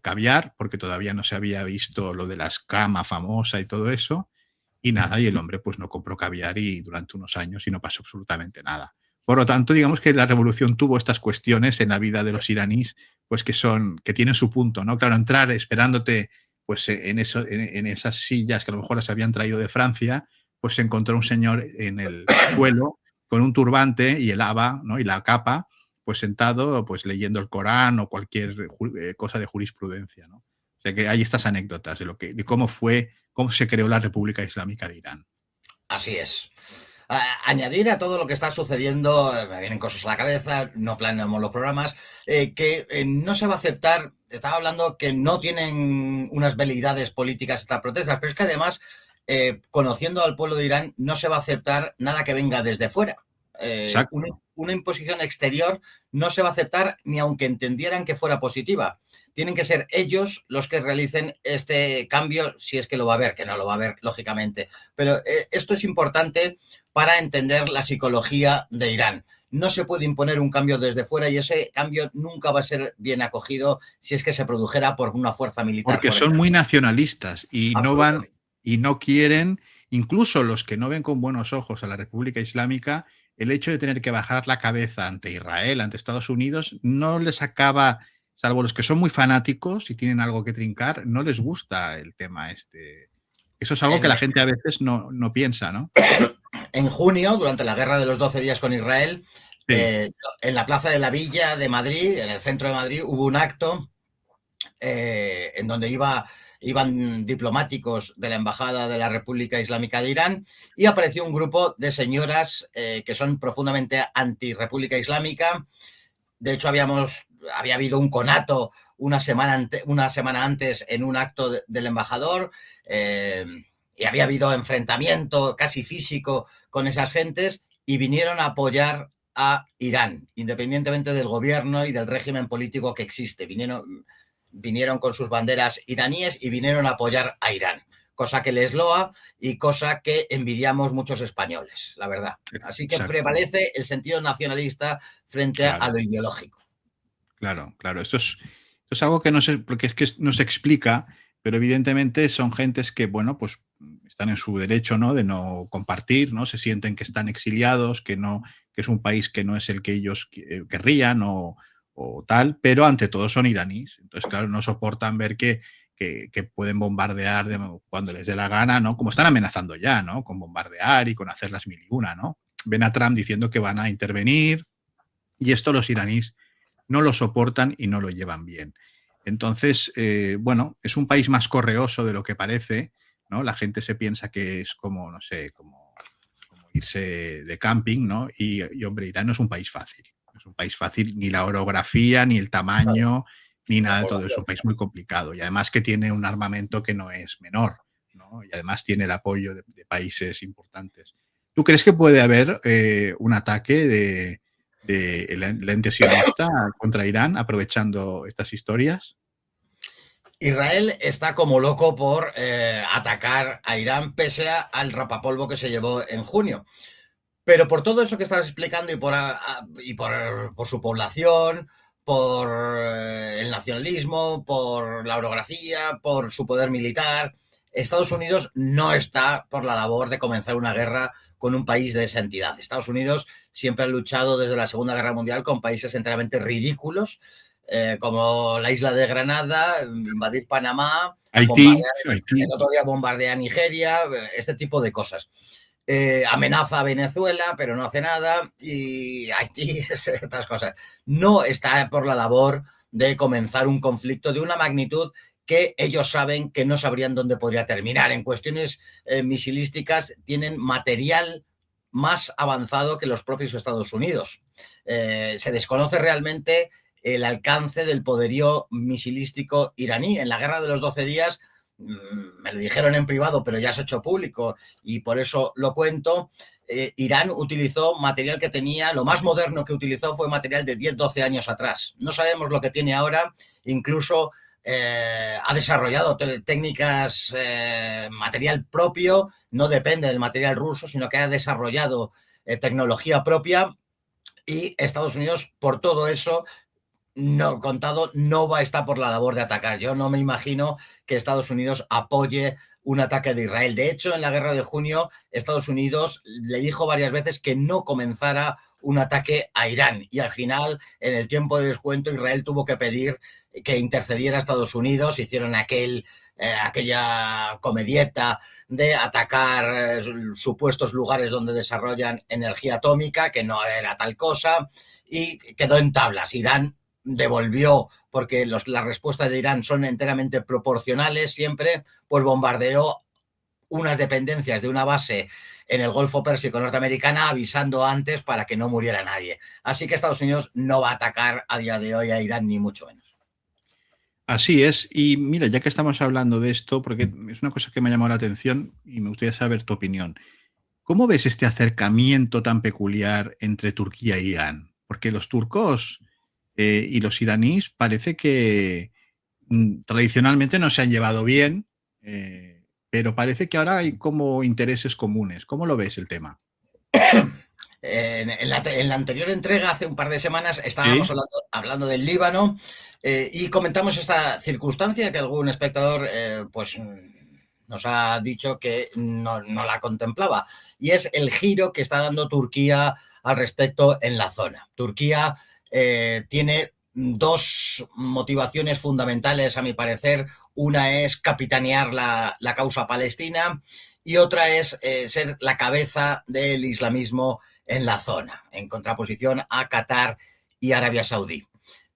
caviar, porque todavía no se había visto lo de la escama famosa y todo eso. Y nada, y el hombre pues no compró caviar y durante unos años y no pasó absolutamente nada. Por lo tanto, digamos que la revolución tuvo estas cuestiones en la vida de los iraníes, pues que tienen su punto, ¿no? Claro, entrar esperándote pues en esas sillas que a lo mejor las habían traído de Francia, pues se encontró un señor en el suelo con un turbante y el haba, ¿no? Y la capa, pues sentado, pues leyendo el Corán o cualquier cosa de jurisprudencia, ¿no? O sea que hay estas anécdotas de cómo se creó la República Islámica de Irán. Así es. Añadir a todo lo que está sucediendo, me vienen cosas a la cabeza, no planeamos los programas, que no se va a aceptar, estaba hablando que no tienen unas veleidades políticas estas protestas, pero es que además, conociendo al pueblo de Irán, no se va a aceptar nada que venga desde fuera. Una imposición exterior no se va a aceptar ni aunque entendieran que fuera positiva. Tienen que ser ellos los que realicen este cambio, si es que lo va a haber, que no lo va a haber, lógicamente. Pero esto es importante para entender la psicología de Irán. No se puede imponer un cambio desde fuera y ese cambio nunca va a ser bien acogido si es que se produjera por una fuerza militar. Porque son muy nacionalistas y no quieren, incluso los que no ven con buenos ojos a la República Islámica, el hecho de tener que bajar la cabeza ante Israel, ante Estados Unidos, no les acaba, salvo los que son muy fanáticos y tienen algo que trincar, no les gusta el tema este. Eso es algo que la gente a veces no piensa, ¿no? En junio, durante la guerra de los 12 días con Israel, sí, en la Plaza de la Villa de Madrid, en el centro de Madrid, hubo un acto en donde iban diplomáticos de la Embajada de la República Islámica de Irán y apareció un grupo de señoras que son profundamente anti-República Islámica. De hecho, había habido un conato una semana antes en un acto del embajador y había habido enfrentamiento casi físico con esas gentes y vinieron a apoyar a Irán, independientemente del gobierno y del régimen político que existe. Vinieron con sus banderas iraníes y vinieron a apoyar a Irán, cosa que les loa y cosa que envidiamos muchos españoles, la verdad. Así que exacto, prevalece el sentido nacionalista frente a lo ideológico. Claro. Esto es algo que no se, porque es que no se explica, pero evidentemente son gentes que, bueno, pues están en su derecho, ¿no?, de no compartir, ¿no? Se sienten que están exiliados, que es un país que no es el que ellos querrían o tal, pero ante todo son iraníes. Entonces, claro, no soportan ver que que pueden bombardear cuando les dé la gana, ¿no? Como están amenazando ya, ¿no? Con bombardear y con hacer las mil y una, ¿no? Ven a Trump diciendo que van a intervenir y esto los iraníes no lo soportan y no lo llevan bien. Entonces, bueno, es un país más correoso de lo que parece, ¿no? La gente se piensa que es como, no sé, como irse de camping, ¿no? Y, hombre, Irán no es un país fácil. No es un país fácil, ni la orografía, ni el tamaño, ni nada de todo. Es un país muy complicado. Y además que tiene un armamento que no es menor, ¿no? Y además tiene el apoyo de países importantes. ¿Tú crees que puede haber un ataque del ente sionista contra Irán aprovechando estas historias? Israel está como loco por atacar a Irán pese al rapapolvo que se llevó en junio. Pero por todo eso que estabas explicando por su población, por el nacionalismo, por la orografía, por su poder militar, Estados Unidos no está por la labor de comenzar una guerra con un país de esa entidad. Estados Unidos siempre ha luchado desde la Segunda Guerra Mundial con países enteramente ridículos, como la isla de Granada, invadir Panamá, Haití. el otro día bombardea Nigeria, este tipo de cosas. Amenaza a Venezuela, pero no hace nada, y Haití, otras cosas. No está por la labor de comenzar un conflicto de una magnitud que ellos saben que no sabrían dónde podría terminar. En cuestiones misilísticas tienen material más avanzado que los propios Estados Unidos. Se desconoce realmente el alcance del poderío misilístico iraní. En la guerra de los 12 días, me lo dijeron en privado, pero ya se ha hecho público y por eso lo cuento, Irán utilizó material que tenía, lo más moderno que utilizó fue material de 10-12 años atrás. No sabemos lo que tiene ahora, incluso ha desarrollado técnicas, material propio, no depende del material ruso, sino que ha desarrollado tecnología propia, y Estados Unidos, por todo eso, no contado, no va a estar por la labor de atacar. Yo no me imagino que Estados Unidos apoye un ataque de Israel. De hecho, en la guerra de junio, Estados Unidos le dijo varias veces que no comenzara un ataque a Irán, y al final, en el tiempo de descuento, Israel tuvo que pedir que intercediera a Estados Unidos. Hicieron aquella comedieta de atacar supuestos lugares donde desarrollan energía atómica, que no era tal cosa, y quedó en tablas. Irán devolvió, porque las respuestas de Irán son enteramente proporcionales siempre, pues bombardeó unas dependencias de una base en el Golfo Pérsico norteamericana, avisando antes para que no muriera nadie. Así que Estados Unidos no va a atacar a día de hoy a Irán, ni mucho menos. Así es. Y mira, ya que estamos hablando de esto, porque es una cosa que me ha llamado la atención y me gustaría saber tu opinión. ¿Cómo ves este acercamiento tan peculiar entre Turquía e Irán? Porque los turcos y los iraníes parece que tradicionalmente no se han llevado bien, pero parece que ahora hay como intereses comunes. ¿Cómo lo ves el tema? En la anterior entrega, hace un par de semanas, estábamos Sí, hablando del Líbano, y comentamos esta circunstancia que algún espectador nos ha dicho que no la contemplaba, y es el giro que está dando Turquía al respecto en la zona. Turquía tiene dos motivaciones fundamentales, a mi parecer. Una es capitanear la causa palestina, y otra es ser la cabeza del islamismo en la zona, en contraposición a Qatar y Arabia Saudí.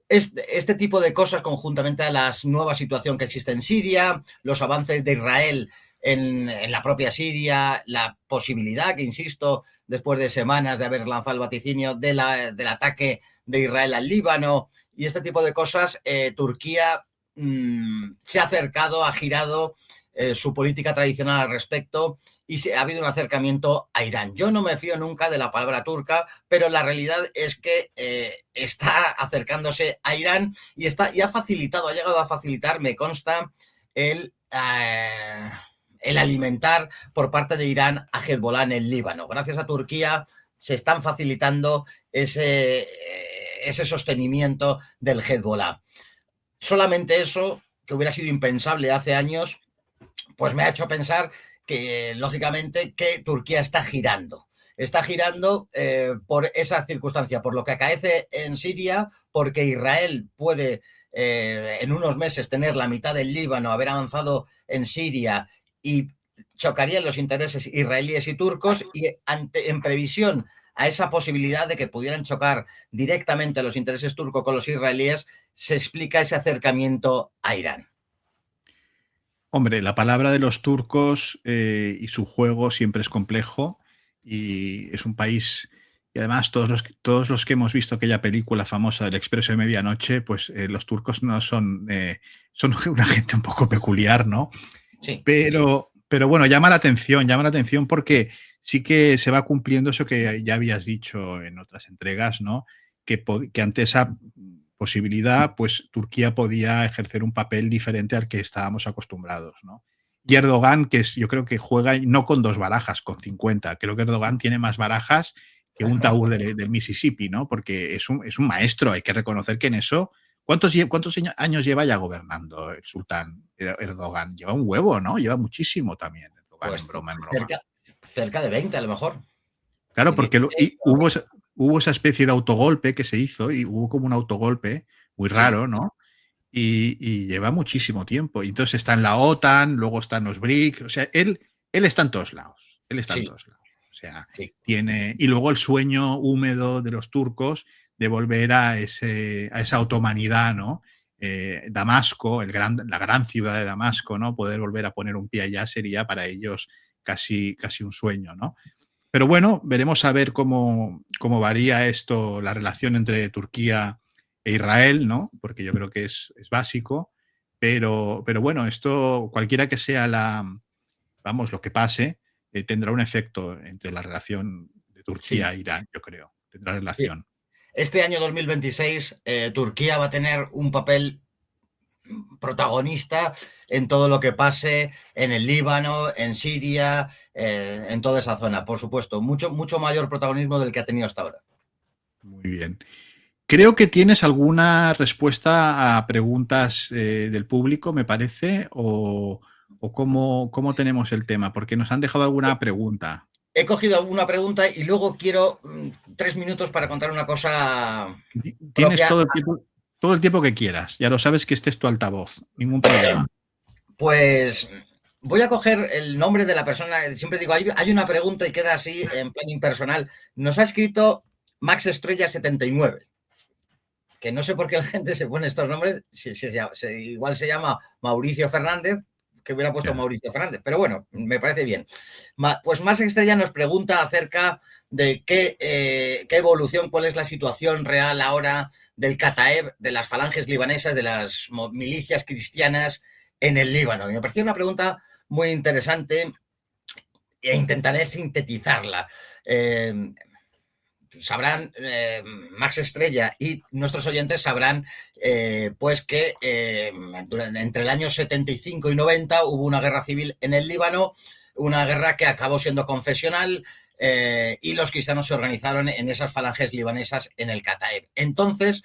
Este tipo de cosas, conjuntamente a la nueva situación que existe en Siria, los avances de Israel en la propia Siria, la posibilidad, que insisto, después de semanas de haber lanzado el vaticinio del ataque de Israel al Líbano, y este tipo de cosas, Turquía se ha acercado, ha girado su política tradicional al respecto, y ha habido un acercamiento a Irán. Yo no me fío nunca de la palabra turca, pero la realidad es que está acercándose a Irán, y ha llegado a facilitar, me consta, el alimentar por parte de Irán a Hezbollah en el Líbano. Gracias a Turquía se están facilitando ese sostenimiento del Hezbollah. Solamente eso, que hubiera sido impensable hace años, pues me ha hecho pensar que, lógicamente, que Turquía está girando. Está girando por esa circunstancia, por lo que acaece en Siria, porque Israel puede en unos meses tener la mitad del Líbano, haber avanzado en Siria y chocarían los intereses israelíes y turcos y en previsión a esa posibilidad de que pudieran chocar directamente los intereses turcos con los israelíes, se explica ese acercamiento a Irán. Hombre, la palabra de los turcos y su juego siempre es complejo y es un país, y además todos los que hemos visto aquella película famosa del Expreso de Medianoche, pues los turcos no son, son una gente un poco peculiar, ¿no? Sí. Pero bueno, llama la atención porque sí que se va cumpliendo eso que ya habías dicho en otras entregas, ¿no? Que ante esa posibilidad, pues Turquía podía ejercer un papel diferente al que estábamos acostumbrados, ¿no? Y Erdogan, yo creo que juega no con 2 barajas, con 50. Creo que Erdogan tiene más barajas que un taúd del Mississippi, ¿no? Porque es un maestro, hay que reconocer que en eso... ¿Cuántos años lleva ya gobernando el sultán Erdogan? Lleva un huevo, ¿no? Lleva muchísimo también. Erdogan, Pues en broma. cerca de 20 a lo mejor. Claro, porque hubo esa especie de autogolpe que se hizo y hubo como un autogolpe muy raro, ¿no? Y lleva muchísimo tiempo. Y entonces está en la OTAN, luego están los BRICS. O sea, él está en todos lados. Él está en todos lados. O sea, tiene... Y luego el sueño húmedo de los turcos de volver a esa otomanidad, ¿no? Damasco, la gran ciudad de Damasco, ¿no? Poder volver a poner un pie allá sería para ellos casi un sueño, ¿no? Pero bueno, veremos a ver cómo varía esto, la relación entre Turquía e Israel, ¿no? Porque yo creo que es básico. Pero bueno, esto, cualquiera que sea lo que pase, tendrá un efecto entre la relación de Turquía e Irán, yo creo. Tendrá relación. Este año 2026, Turquía va a tener un papel protagonista en todo lo que pase en el Líbano, en Siria, en toda esa zona, por supuesto. Mucho mayor protagonismo del que ha tenido hasta ahora. Muy bien. Creo que tienes alguna respuesta a preguntas del público, me parece, o cómo tenemos el tema, porque nos han dejado alguna pregunta. He cogido alguna pregunta y luego quiero 3 minutos para contar una cosa. Tienes todo el tiempo que quieras. Ya lo sabes que este es tu altavoz. Ningún problema. Pues voy a coger el nombre de la persona. Siempre digo, hay una pregunta y queda así en plan impersonal. Nos ha escrito Max Estrella 79. Que no sé por qué la gente se pone estos nombres. Igual se llama Mauricio Fernández, que hubiera puesto Mauricio Fernández. Pero bueno, me parece bien. Pues Max Estrella nos pregunta acerca de qué evolución, cuál es la situación real ahora del Kataeb, de las falanges libanesas, de las milicias cristianas en el Líbano. Y me pareció una pregunta muy interesante e intentaré sintetizarla. Sabrán, Max Estrella y nuestros oyentes sabrán pues que entre el año 75 y 90 hubo una guerra civil en el Líbano, una guerra que acabó siendo confesional y los cristianos se organizaron en esas falanges libanesas en el Kataeb. Entonces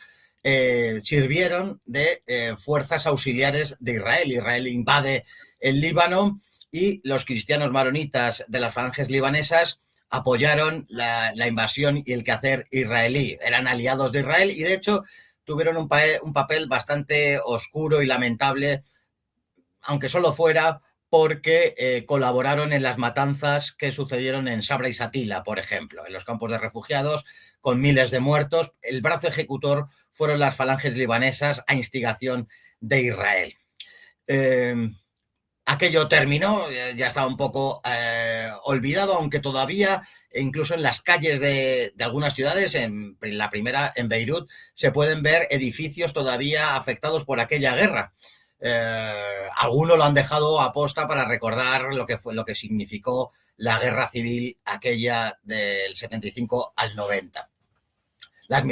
sirvieron de fuerzas auxiliares de Israel. Israel invade el Líbano y los cristianos maronitas de las falanges libanesas apoyaron la invasión y el quehacer israelí. Eran aliados de Israel y, de hecho, tuvieron un papel bastante oscuro y lamentable, aunque solo fuera porque colaboraron en las matanzas que sucedieron en Sabra y Satila, por ejemplo, en los campos de refugiados, con miles de muertos. El brazo ejecutor fueron las falanges libanesas a instigación de Israel. Aquello terminó, ya estaba un poco olvidado, aunque todavía, incluso en las calles de algunas ciudades, en la primera, en Beirut, se pueden ver edificios todavía afectados por aquella guerra. Algunos lo han dejado a posta para recordar lo que significó la guerra civil aquella del 75 al 90. Todas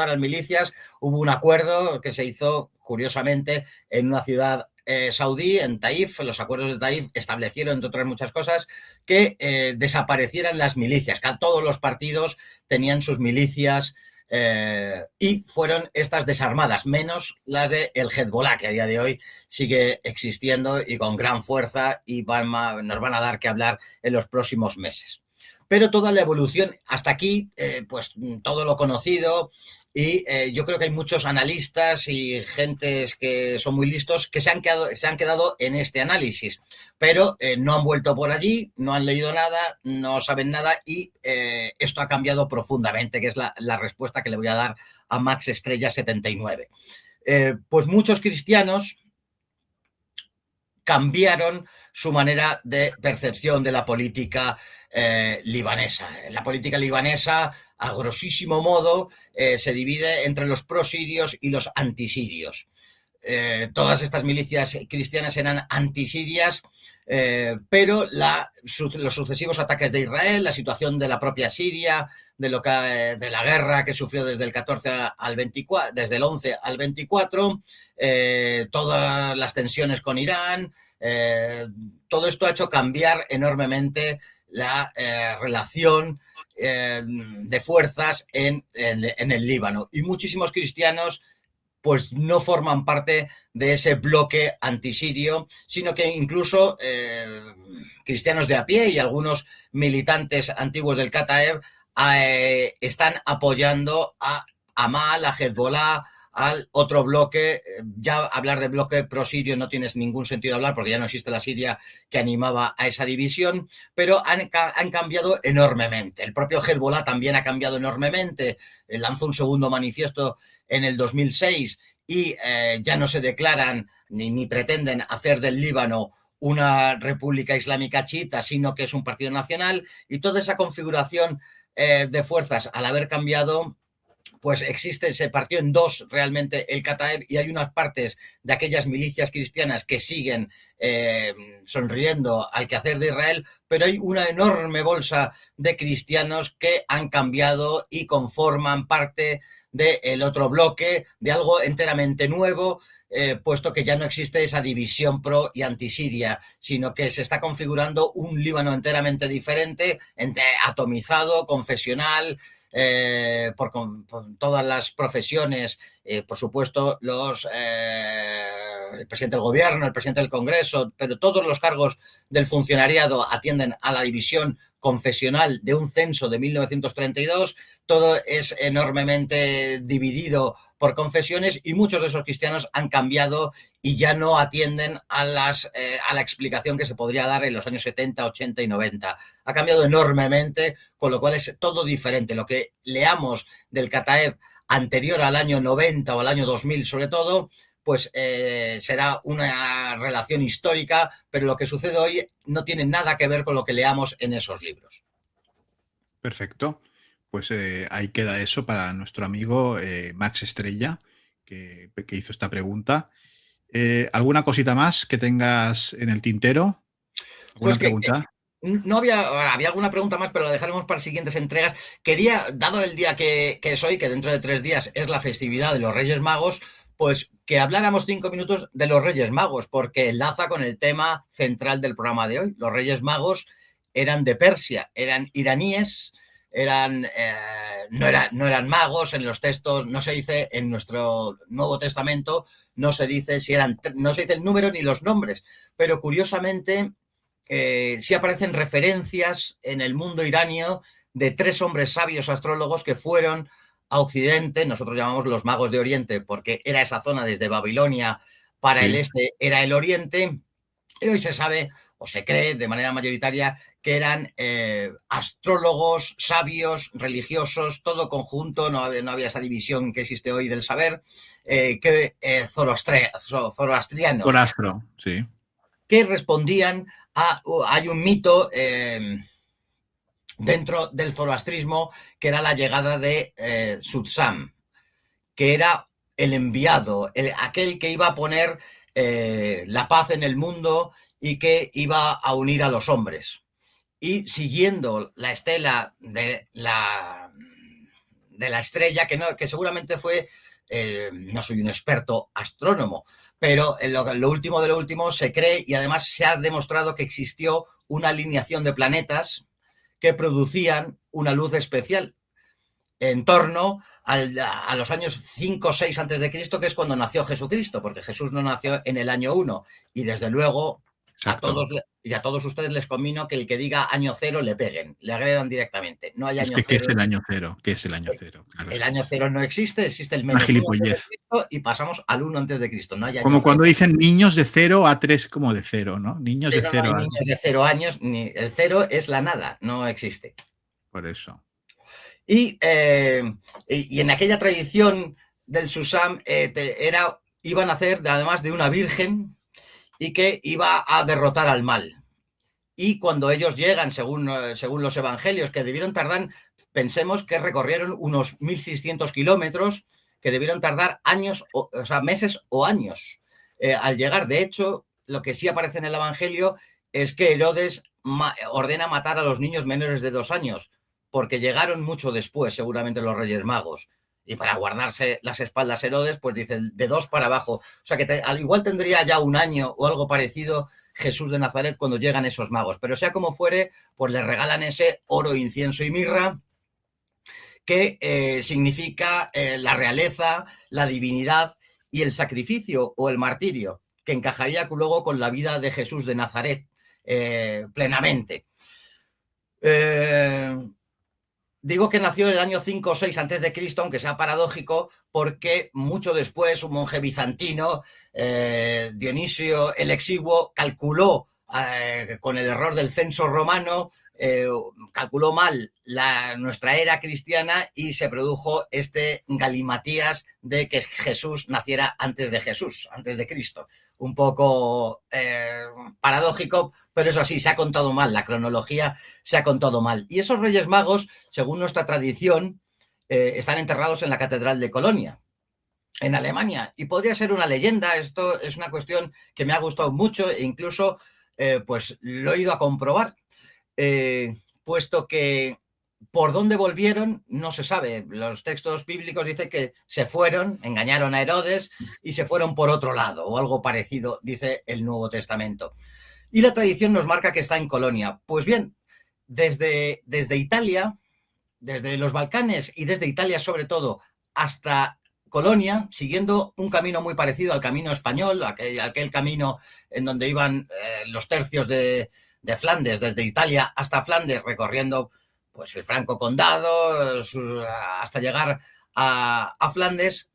las milicias, hubo un acuerdo que se hizo, curiosamente, en una ciudad saudí, en Taif. Los acuerdos de Taif establecieron, entre otras muchas cosas, que desaparecieran las milicias, que todos los partidos tenían sus milicias y fueron estas desarmadas, menos las de el Hezbollah, que a día de hoy sigue existiendo y con gran fuerza y nos van a dar que hablar en los próximos meses. Pero toda la evolución hasta aquí, pues todo lo conocido Y yo creo que hay muchos analistas y gentes que son muy listos que se han quedado en este análisis, pero no han vuelto por allí, no han leído nada, no saben nada y esto ha cambiado profundamente, que es la respuesta que le voy a dar a Max Estrella 79. Pues muchos cristianos cambiaron su manera de percepción de la política libanesa. La política libanesa, a grosísimo modo, se divide entre los prosirios y los antisirios. Todas estas milicias cristianas eran antisirias, pero los sucesivos ataques de Israel, la situación de la propia Siria, de la guerra que sufrió desde el 14 al 24, desde el 11 al 24, todas las tensiones con Irán, todo esto ha hecho cambiar enormemente la relación de fuerzas en el Líbano. Y muchísimos cristianos pues no forman parte de ese bloque antisirio, sino que incluso cristianos de a pie y algunos militantes antiguos del Kataeb están apoyando a Amal, a Hezbollah, al otro bloque. Ya hablar de bloque pro-sirio no tiene ningún sentido hablar porque ya no existe la Siria que animaba a esa división, pero han cambiado enormemente. El propio Hezbollah también ha cambiado enormemente, lanzó un segundo manifiesto en el 2006 y ya no se declaran ni pretenden hacer del Líbano una república islámica chiita, sino que es un partido nacional, y toda esa configuración de fuerzas, al haber cambiado, pues se partió en dos realmente el Kataeb, y hay unas partes de aquellas milicias cristianas que siguen sonriendo al quehacer de Israel, pero hay una enorme bolsa de cristianos que han cambiado y conforman parte del otro bloque, de algo enteramente nuevo, puesto que ya no existe esa división pro y anti-Siria, sino que se está configurando un Líbano enteramente diferente, atomizado, confesional, por todas las profesiones, por supuesto el presidente del gobierno, el presidente del Congreso, pero todos los cargos del funcionariado atienden a la división confesional de un censo de 1932, todo es enormemente dividido por confesiones y muchos de esos cristianos han cambiado y ya no atienden a la explicación que se podría dar en los años 70, 80 y 90. Ha cambiado enormemente, con lo cual es todo diferente. Lo que leamos del Kataeb anterior al año 90 o al año 2000 sobre todo, pues será una relación histórica, pero lo que sucede hoy no tiene nada que ver con lo que leamos en esos libros. Perfecto. Pues ahí queda eso para nuestro amigo Max Estrella, que hizo esta pregunta. ¿Alguna cosita más que tengas en el tintero? ¿Alguna pregunta? No había alguna pregunta más, pero la dejaremos para siguientes entregas. Quería, dado el día que es hoy, que dentro de 3 días es la festividad de los Reyes Magos, pues que habláramos 5 minutos de los Reyes Magos, porque enlaza con el tema central del programa de hoy. Los Reyes Magos eran de Persia, eran iraníes, no eran magos. En los textos no se dice, en nuestro Nuevo Testamento no se dice no se dice el número ni los nombres, pero curiosamente sí aparecen referencias en el mundo iranio de 3 hombres sabios astrólogos que fueron a Occidente. Nosotros llamamos los magos de Oriente porque era esa zona desde Babilonia para el este, era el Oriente, y hoy se sabe o se cree de manera mayoritaria que eran astrólogos, sabios, religiosos, todo conjunto, no había esa división que existe hoy del saber, zoroastrianos. Zoroastro, sí. Que respondían hay un mito dentro del zoroastrismo que era la llegada de Sutsam, que era el enviado, aquel que iba a poner la paz en el mundo y que iba a unir a los hombres. Y siguiendo la estela de la estrella, que seguramente fue, no soy un experto astrónomo, pero lo último de lo último se cree, y además se ha demostrado que existió una alineación de planetas que producían una luz especial en torno a los años 5 o 6 antes de Cristo, que es cuando nació Jesucristo, porque Jesús no nació en el año 1, y desde luego Y a todos ustedes les convino que el que diga año cero le peguen, le agredan directamente. No hay año ¿Qué cero. es el año cero? ¿Qué es el año cero? Claro, El año cero no existe, existe el una menos 1 antes de gilipollez. Cristo y pasamos al 1 antes de Cristo. No hay año Como cero. cuando dicen niños de 0 a 3 como de 0, ¿no? Niños Sí, de no, no 0 hay a... niños de 0 años, ni el cero es la nada, no existe. Por eso. Y en aquella tradición del Susam iban a hacer además de una virgen y que iba a derrotar al mal. Y cuando ellos llegan, según los evangelios, que debieron tardar, pensemos que recorrieron unos 1.600 kilómetros, que debieron tardar años, o sea, meses o años al llegar. De hecho, lo que sí aparece en el evangelio es que Herodes ordena matar a los niños menores de 2 años, porque llegaron mucho después, seguramente, los Reyes Magos. Y para guardarse las espaldas Herodes, pues dice de 2 para abajo. O sea que al igual tendría ya 1 año o algo parecido Jesús de Nazaret cuando llegan esos magos. Pero sea como fuere, pues le regalan ese oro, incienso y mirra que significa la realeza, la divinidad y el sacrificio o el martirio, que encajaría luego con la vida de Jesús de Nazaret plenamente. Digo que nació en el año 5 o 6 antes de Cristo, aunque sea paradójico, porque mucho después un monje bizantino, Dionisio el Exiguo, calculó con el error del censo romano, calculó mal nuestra era cristiana y se produjo este galimatías de que Jesús naciera antes de Jesús, antes de Cristo. Un poco paradójico, pero eso sí, se ha contado mal, la cronología se ha contado mal. Y esos Reyes Magos, según nuestra tradición, están enterrados en la Catedral de Colonia, en Alemania. Y podría ser una leyenda, esto es una cuestión que me ha gustado mucho e incluso pues lo he ido a comprobar, puesto que por dónde volvieron no se sabe. Los textos bíblicos dicen que se fueron, engañaron a Herodes y se fueron por otro lado, o algo parecido, dice el Nuevo Testamento. Y la tradición nos marca que está en Colonia. Pues bien, desde Italia, desde los Balcanes y desde Italia sobre todo, hasta Colonia, siguiendo un camino muy parecido al camino español, aquel camino en donde iban los tercios de Flandes, desde Italia hasta Flandes, recorriendo pues el Franco Condado, hasta llegar a Flandes,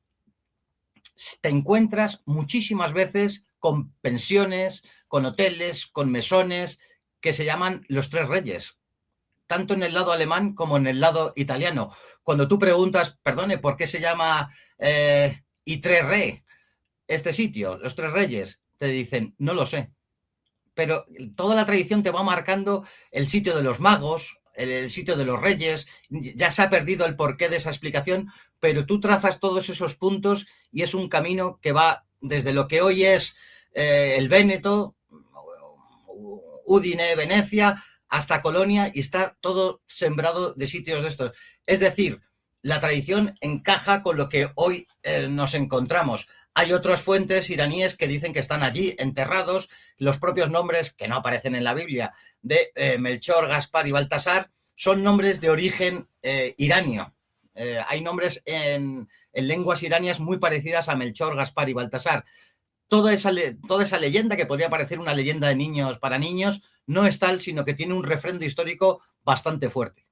te encuentras muchísimas veces con pensiones, con hoteles, con mesones, que se llaman los Tres Reyes, tanto en el lado alemán como en el lado italiano. Cuando tú preguntas, perdone, ¿por qué se llama I Tre Re este sitio, los Tres Reyes? Te dicen, no lo sé. Pero toda la tradición te va marcando el sitio de los magos, el sitio de los reyes. Ya se ha perdido el porqué de esa explicación, pero tú trazas todos esos puntos y es un camino que va desde lo que hoy es el Véneto, Udine, Venecia, hasta Colonia, y está todo sembrado de sitios de estos. Es decir, la tradición encaja con lo que hoy nos encontramos. Hay otras fuentes iraníes que dicen que están allí enterrados. Los propios nombres, que no aparecen en la Biblia, de Melchor, Gaspar y Baltasar, son nombres de origen iranio. Hay nombres en lenguas iranias muy parecidas a Melchor, Gaspar y Baltasar. Toda esa leyenda, que podría parecer una leyenda de niños para niños, no es tal, sino que tiene un refrendo histórico bastante fuerte.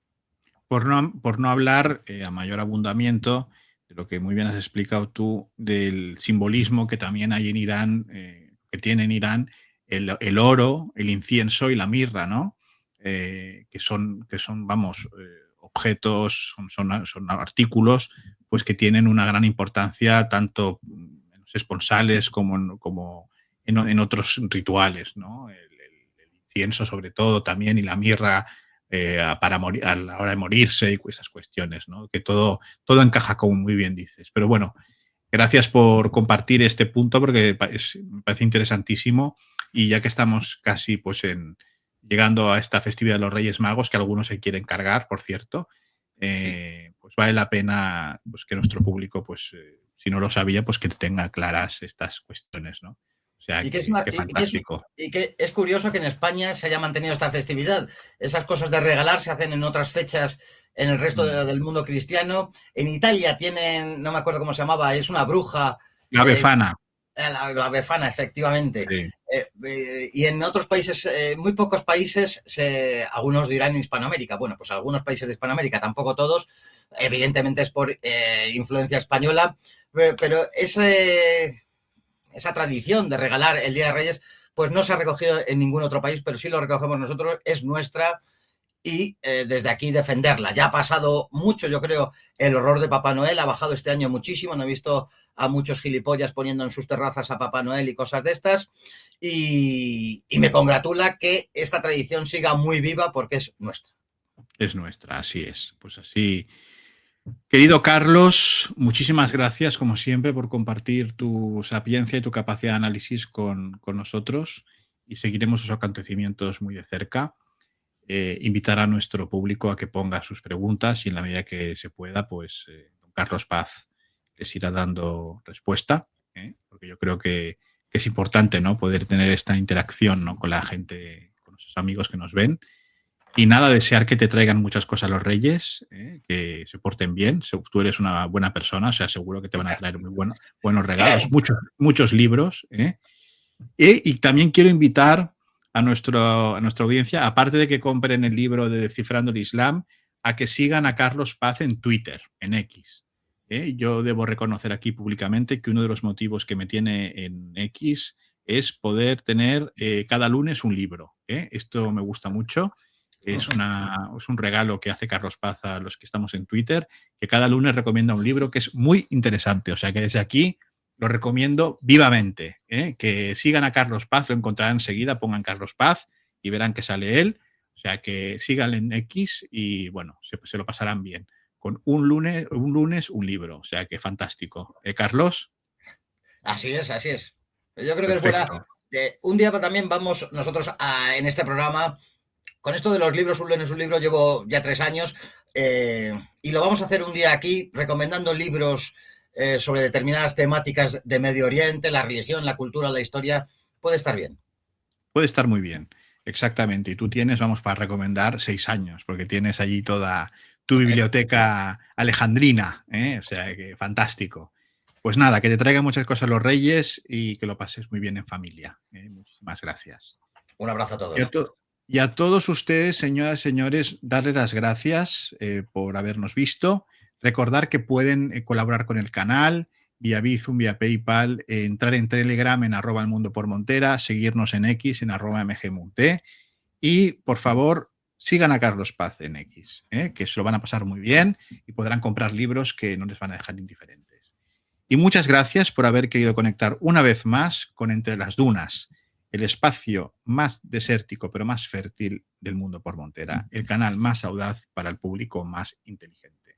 Por no hablar a mayor abundamiento de lo que muy bien has explicado tú, del simbolismo que también hay en Irán, que tiene en Irán el oro, el incienso y la mirra, ¿no? Que son, vamos, objetos, son artículos pues que tienen una gran importancia tanto en los esponsales como en otros rituales, ¿no? El incienso sobre todo también, y la mirra para morir, a la hora de morirse y esas cuestiones, ¿no? Que todo encaja, como muy bien dices. Pero bueno, gracias por compartir este punto, porque me parece interesantísimo, y ya que estamos casi pues llegando a esta festividad de los Reyes Magos, que algunos se quieren cargar, por cierto, pues vale la pena pues, que nuestro público, pues si no lo sabía, pues que tenga claras estas cuestiones, ¿no? O sea, y que fantástico. Y que es curioso que en España se haya mantenido esta festividad. Esas cosas de regalar se hacen en otras fechas en el resto del mundo cristiano. En Italia tienen, no me acuerdo cómo se llamaba, es una bruja. La Befana. La Befana, efectivamente. Sí. y en otros países, muy pocos países, algunos dirán Hispanoamérica, bueno, pues algunos países de Hispanoamérica, tampoco todos, evidentemente es por influencia española, pero esa tradición de regalar el Día de Reyes, pues no se ha recogido en ningún otro país, pero sí lo recogemos nosotros, es nuestra, y desde aquí defenderla. Ya ha pasado mucho, yo creo, el horror de Papá Noel, ha bajado este año muchísimo, no he visto a muchos gilipollas poniendo en sus terrazas a Papá Noel y cosas de estas, y me congratula que esta tradición siga muy viva porque es nuestra. Es nuestra, así es. Pues así. Querido Carlos, muchísimas gracias, como siempre, por compartir tu sapiencia y tu capacidad de análisis con nosotros, y seguiremos esos acontecimientos muy de cerca. Invitar a nuestro público a que ponga sus preguntas y en la medida que se pueda, pues don Carlos Paz les irá dando respuesta, porque yo creo que es importante, ¿no?, poder tener esta interacción, ¿no?, con la gente, con nuestros amigos que nos ven. Y nada, desear que te traigan muchas cosas los Reyes, que se porten bien. Tú eres una buena persona, o sea, seguro que te van a traer muy buenos regalos, muchos libros. Y también quiero invitar a nuestra audiencia, aparte de que compren el libro de Descifrando el Islam, a que sigan a Carlos Paz en Twitter, en X. Yo debo reconocer aquí públicamente que uno de los motivos que me tiene en X es poder tener cada lunes un libro. Esto me gusta mucho. Es un regalo que hace Carlos Paz a los que estamos en Twitter, que cada lunes recomienda un libro que es muy interesante. O sea que desde aquí lo recomiendo vivamente. Que sigan a Carlos Paz, lo encontrarán enseguida, pongan Carlos Paz y verán que sale él. O sea que sigan en X y bueno, se lo pasarán bien. Con un lunes un libro. O sea que fantástico. Carlos. Así es, así es. Yo creo que Perfecto. es buena. Un día también vamos nosotros en este programa. Con esto de los libros, un lunes un libro, llevo ya 3 años y lo vamos a hacer un día aquí recomendando libros sobre determinadas temáticas de Medio Oriente, la religión, la cultura, la historia. Puede estar bien. Puede estar muy bien, exactamente. Y tú tienes, vamos, para recomendar 6 años, porque tienes allí toda tu biblioteca alejandrina, o sea, que fantástico. Pues nada, que te traigan muchas cosas los Reyes y que lo pases muy bien en familia. Muchísimas gracias. Un abrazo a todos. Y a todos ustedes, señoras y señores, darles las gracias por habernos visto. Recordar que pueden colaborar con el canal vía Bizum, vía PayPal, entrar en Telegram en @elmundopormontera, seguirnos en X en @mgmonte y, por favor, sigan a Carlos Paz en X, que se lo van a pasar muy bien y podrán comprar libros que no les van a dejar indiferentes. Y muchas gracias por haber querido conectar una vez más con Entre las Dunas, el espacio más desértico pero más fértil del mundo por Montera, el canal más audaz para el público más inteligente.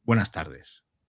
Buenas tardes.